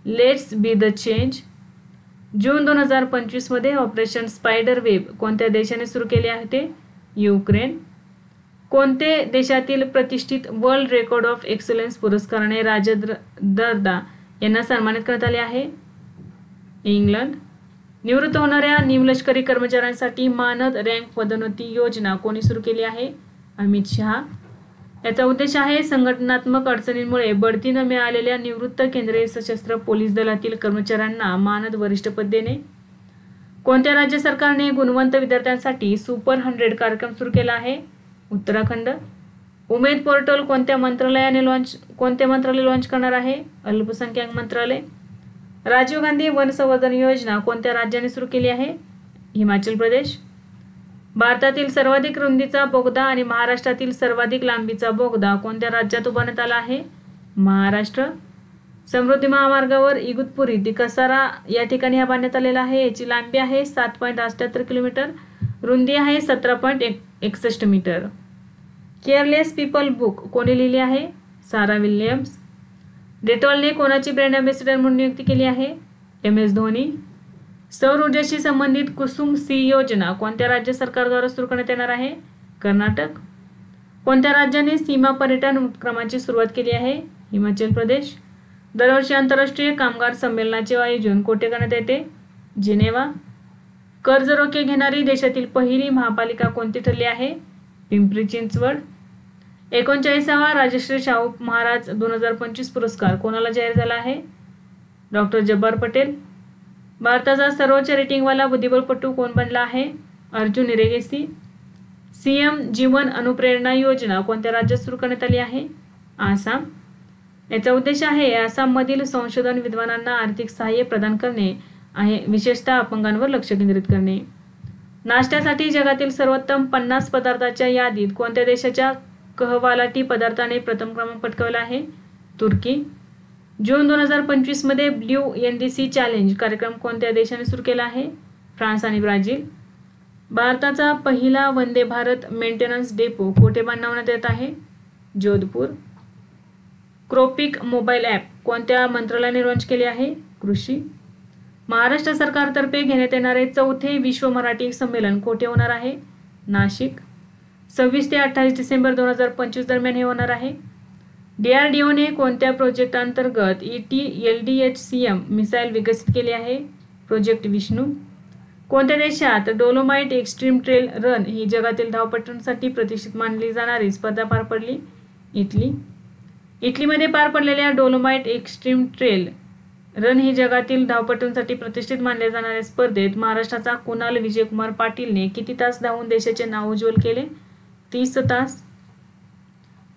लेट्स बी द चेंज. जून 2025 मध्ये ऑपरेशन स्पायडर वेब कोणत्या देशाने सुरू केले होते, युक्रेन. कोणते देशातील प्रतिष्ठित वर्ल्ड रेकॉर्ड ऑफ एक्सलन्स पुरस्काराने राजेंद्र दर्दा यांना सन्मानित करण्यात आले आहे, इंग्लंड. निवृत्त होणाऱ्या निमलष्करी कर्मचाऱ्यांसाठी मानद रँक पदोन्नती योजना कोणी सुरू केली आहे, अमित शहा. याचा उद्देश आहे संघटनात्मक अडचणींमुळे बढती न मिळालेल्या निवृत्त केंद्रीय सशस्त्र पोलीस दलातील कर्मचाऱ्यांना मानद वरिष्ठ पद देणे. कोणत्या राज्य सरकारने गुणवंत विद्यार्थ्यांसाठी सुपर 100 कार्यक्रम सुरू केला आहे, उत्तराखंड. उमेद पोर्टल कोणत्या मंत्रालय लॉन्च करणार आहे, अल्पसंख्याक मंत्रालय. राजीव गांधी वन संवर्धन योजना कोणत्या राज्याने सुरू केली आहे, हिमाचल प्रदेश. भारतातील सर्वाधिक रुंदीचा बोगदा आणि महाराष्ट्रातील सर्वाधिक लांबीचा बोगदा कोणत्या राज्यात उभारण्यात आला आहे, महाराष्ट्र. समृद्धी महामार्गावर इगतपुरी ते कसारा या ठिकाणी हा बांधण्यात आलेला आहे. याची लांबी आहे 7.78 किलोमीटर, रुंदी आहे 17.61 मीटर. केअरलेस पीपल बुक कोणी लिहिली आहे, सारा विल्यम्स. डेटॉलने कोणाची ब्रँड अँबॅसेडर म्हणून नियुक्ती केली आहे, MS धोनी. सौर ऊर्जेशी संबंधित कुसुम C योजना कोणत्या राज्य सरकारद्वारे सुरू करण्यात येणार आहे, कर्नाटक. कोणत्या राज्याने सीमा पर्यटन उपक्रमाची सुरुवात केली आहे, हिमाचल प्रदेश. दरवर्षी आंतरराष्ट्रीय कामगार संमेलनाचे आयोजन कोठे करण्यात येते, जिनेवा. कर्ज रोखे घेणारी देशातील पहिली महापालिका कोणती ठरली आहे, पिंपरी चिंचवड. 39वा राजश्री शाहू महाराज 2025 पुरस्कार कोणाला जाहीर झाला आहे, डॉक्टर जब्बार पटेल. भारताचा सर्वोच्च रेटिंगवाला बुद्धिबळपटू कोण बनला आहे, अर्जुन निरेगेसी. CM जीवन अनुप्रेरणा योजना कोणत्या राज्यात सुरू करण्यात आली आहे, आसाम. याचा उद्देश आहे आसाममधील संशोधन विद्वानांना आर्थिक सहाय्य प्रदान करणे आहे, विशेषतः अपंगांवर लक्ष केंद्रित करणे. नाश्त्यासाठी जगातील सर्वोत्तम 50 पदार्थाच्या यादीत कोणत्या देशाच्या कहवालाटी पदार्थाने प्रथम क्रमांक पटकावला आहे? तुर्की. जून 2025 मध्ये ब्ल्यू NDC चॅलेंज कार्यक्रम कोणत्या देशाने सुरू केला आहे? फ्रान्स आणि ब्राझील. भारताचा पहिला वंदे भारत मेंटेनन्स डेपो कोठे बांधण्यात येत आहे? जोधपूर. क्रोपिक मोबाईल ॲप कोणत्या मंत्रालयाने लॉन्च केले आहे? कृषी. महाराष्ट्र सरकारतर्फे घेण्यात येणारे 4थे विश्व मराठी संमेलन कोठे होणार आहे? नाशिक. 26 ते 28 डिसेंबर 2025 दरम्यान हे होणार आहे. DRDOने कोणत्या प्रोजेक्ट अंतर्गत ET-LDH-CM मिसाईल विकसित केली आहे? प्रोजेक्ट विष्णू. कोणत्या देशात डोलोमाइट एक्स्ट्रीम ट्रेल रन ही जगातील धावपटूंसाठी प्रतिष्ठित मानली जाणारी स्पर्धा पार पडली? इटली. इटलीमध्ये पार पडलेल्या डोलोमाइट एक्स्ट्रीम ट्रेल रन ही जगातील धावपटूंसाठी प्रतिष्ठित मानल्या जाणाऱ्या स्पर्धेत महाराष्ट्राचा कुणाल विजयकुमार पाटीलने किती तास धावून देशाचे नाव उज्ज्वल केले? 30 तास.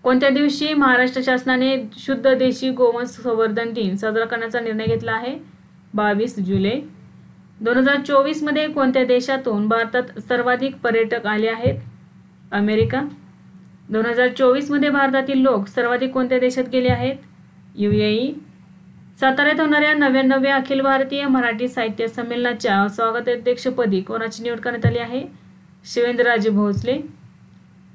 कोणत्या दिवशी महाराष्ट्र शासनाने शुद्ध देशी गोवंश संवर्धन दिन साजरा करण्याचा निर्णय घेतला आहे? 22 जुलै. 2024 मध्ये कोणत्या देशातून भारतात सर्वाधिक पर्यटक आले आहेत? अमेरिका. 2024 मध्ये भारतातील लोक सर्वाधिक कोणत्या देशात गेले आहेत? UAE. साताऱ्यात होणाऱ्या 99व्या अखिल भारतीय मराठी साहित्य संमेलनाच्या स्वागताध्यक्षपदी कोणाची निवड करण्यात आली आहे? शिवेंद्रराजे भोसले.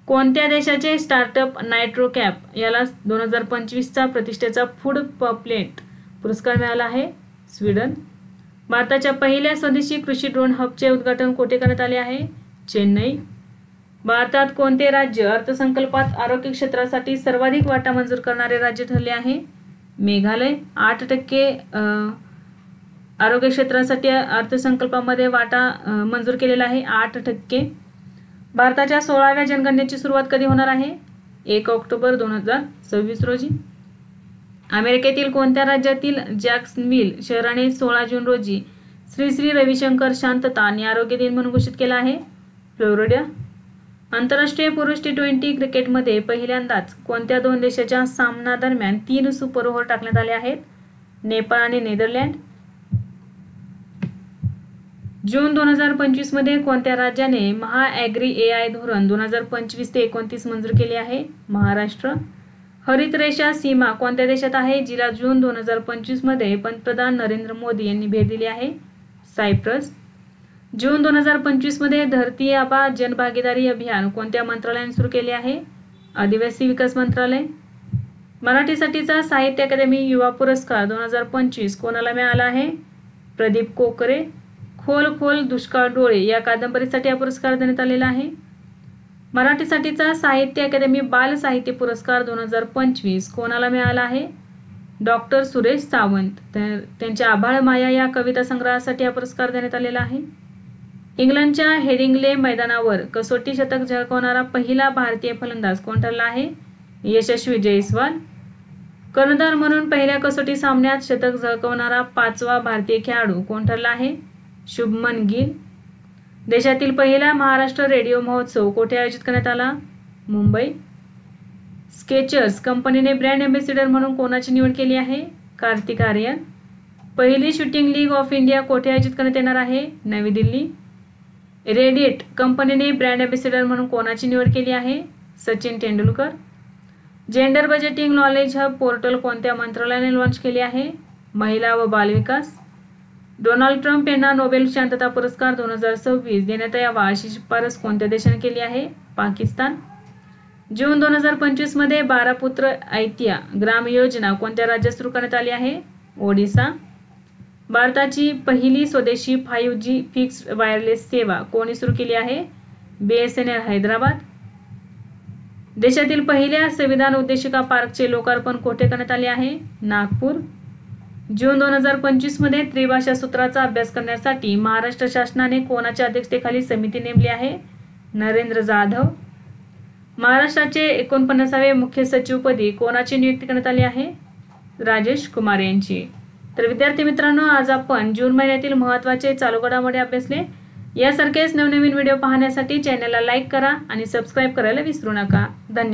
कोणत्या देशाचे स्टार्टअप नायट्रोकॅप याला 2025चा प्रतिष्ठेचा फूड पॉपलेट पुरस्कार मिळाला आहे? स्वीडन. भारताच्या पहिल्या स्वदेशी कृषी ड्रोन हबचे उद्घाटन कोठे करण्यात आले आहे? चेन्नई. भारतात कोणते राज्य अर्थसंकल्पात आरोग्य क्षेत्रासाठी सर्वाधिक वाटा मंजूर करणारे राज्य ठरले आहे? मेघालय. 8% आरोग्य क्षेत्रासाठी अर्थसंकल्पामध्ये वाटा मंजूर केलेला आहे. 8%. भारताच्या 16व्या जनगणनेची सुरुवात कधी होणार आहे? 1 ऑक्टोबर 2026 रोजी. अमेरिकेतील कोणत्या राज्यातील जॅक्सनविल शहराने 16 जून रोजी श्री श्री रविशंकर शांतता आणि आरोग्य दिन म्हणून घोषित केला आहे? फ्लोरिडा. आंतरराष्ट्रीय पुरुष T20 क्रिकेटमध्ये पहिल्यांदाच कोणत्या 2 देशाच्या सामन्यादरम्यान 3 सुपर ओव्हर टाकण्यात आले आहेत? नेपाळ आणि नेदरलँड. जून 2025 मध्ये कोणत्या राज्याने महाॲग्री AI धोरण 2025 ते 29 मंजूर केले आहे? महाराष्ट्र. हरित रेषा सीमा कोणत्या देशात आहे जिला जून 2025 मध्ये पंतप्रधान नरेंद्र मोदी यांनी भेट दिली आहे? सायप्रस. जून 2025 मध्ये धरती आबा जनभागीदारी अभियान कोणत्या मंत्रालयाने सुरू केले आहे? आदिवासी विकास मंत्रालय. मराठीसाठीचा साहित्य अकादमी युवा पुरस्कार 2025 कोणाला मिळाला आहे? प्रदीप कोकरे. खोल खोल दुष्काळ डोळे या कादंबरीसाठी हा पुरस्कार देण्यात आलेला आहे. मराठीसाठीचा साहित्य अकादमी बाल साहित्य पुरस्कार 2025 कोणाला मिळाला आहे? डॉक्टर सुरेश सावंत. त्यांच्या आभाळ माया या कविता संग्रहासाठी हा पुरस्कार देण्यात आलेला आहे. इंग्लंडच्या हेडिंग्ले मैदानावर कसोटी शतक झळकवणारा पहिला भारतीय फलंदाज कोण ठरला आहे? यशस्वी जयस्वाल. कर्णधार म्हणून पहिल्या कसोटी सामन्यात शतक झळकवणारा 5वा भारतीय खेळाडू कोण ठरला आहे? शुभमन गिल. देशातील पहिला महाराष्ट्र रेडिओ महोत्सव कोठे आयोजित करण्यात आला? मुंबई. स्केचर्स कंपनीने ब्रँड अँबॅसेडर म्हणून कोणाची निवड केली आहे? कार्तिक आर्यन. पहिली शूटिंग लीग ऑफ इंडिया कोठे आयोजित करण्यात येणार आहे? नवी दिल्ली. रेडिएट कंपनीने ब्रँड अँबॅसेडर म्हणून कोणाची निवड केली आहे? Sachin Tendulkar. Gender budgeting knowledge hub portal कोणत्या मंत्रालयाने लॉन्च केले आहे? महिला व बालविकास. डोनाल्ड ट्रम्प यांना नोबेल शांतता पुरस्कार 2026 देण्यात यावा अशी शिफारस कोणत्या देशाने केली आहे? पाकिस्तान. जून 2025 मध्ये 12 पुत्र ऐतिया ग्राम योजना कोणत्या राज्यात सुरू करण्यात आली आहे? ओडिसा. भारताची पहिली स्वदेशी 5G फिक्स्ड वायरलेस सेवा कोणी सुरू केली आहे? BSNL हैदराबाद. देशातील पहिल्या संविधान उद्देशिका पार्कचे लोकार्पण कोठे करण्यात आले आहे? नागपूर. जून 2025 मध्ये त्रिभाषा सूत्राचा अभ्यास करण्यासाठी महाराष्ट्र शासनाने कोणाच्या अध्यक्षतेखाली समिती नेमली आहे? नरेंद्र जाधव. महाराष्ट्राचे 49वे मुख्य सचिवपदी कोणाची नियुक्ती करण्यात आली आहे? राजेश कुमार यांची. तर विद्यार्थी मित्रांनो, आज आपण जून महिन्यातील महत्त्वाचे चालू घडामोडी अभ्यासले. यासारखेच नवनवीन व्हिडिओ पाहण्यासाठी चॅनलला लाईक करा आणि सबस्क्राईब करायला विसरू नका. धन्यवाद.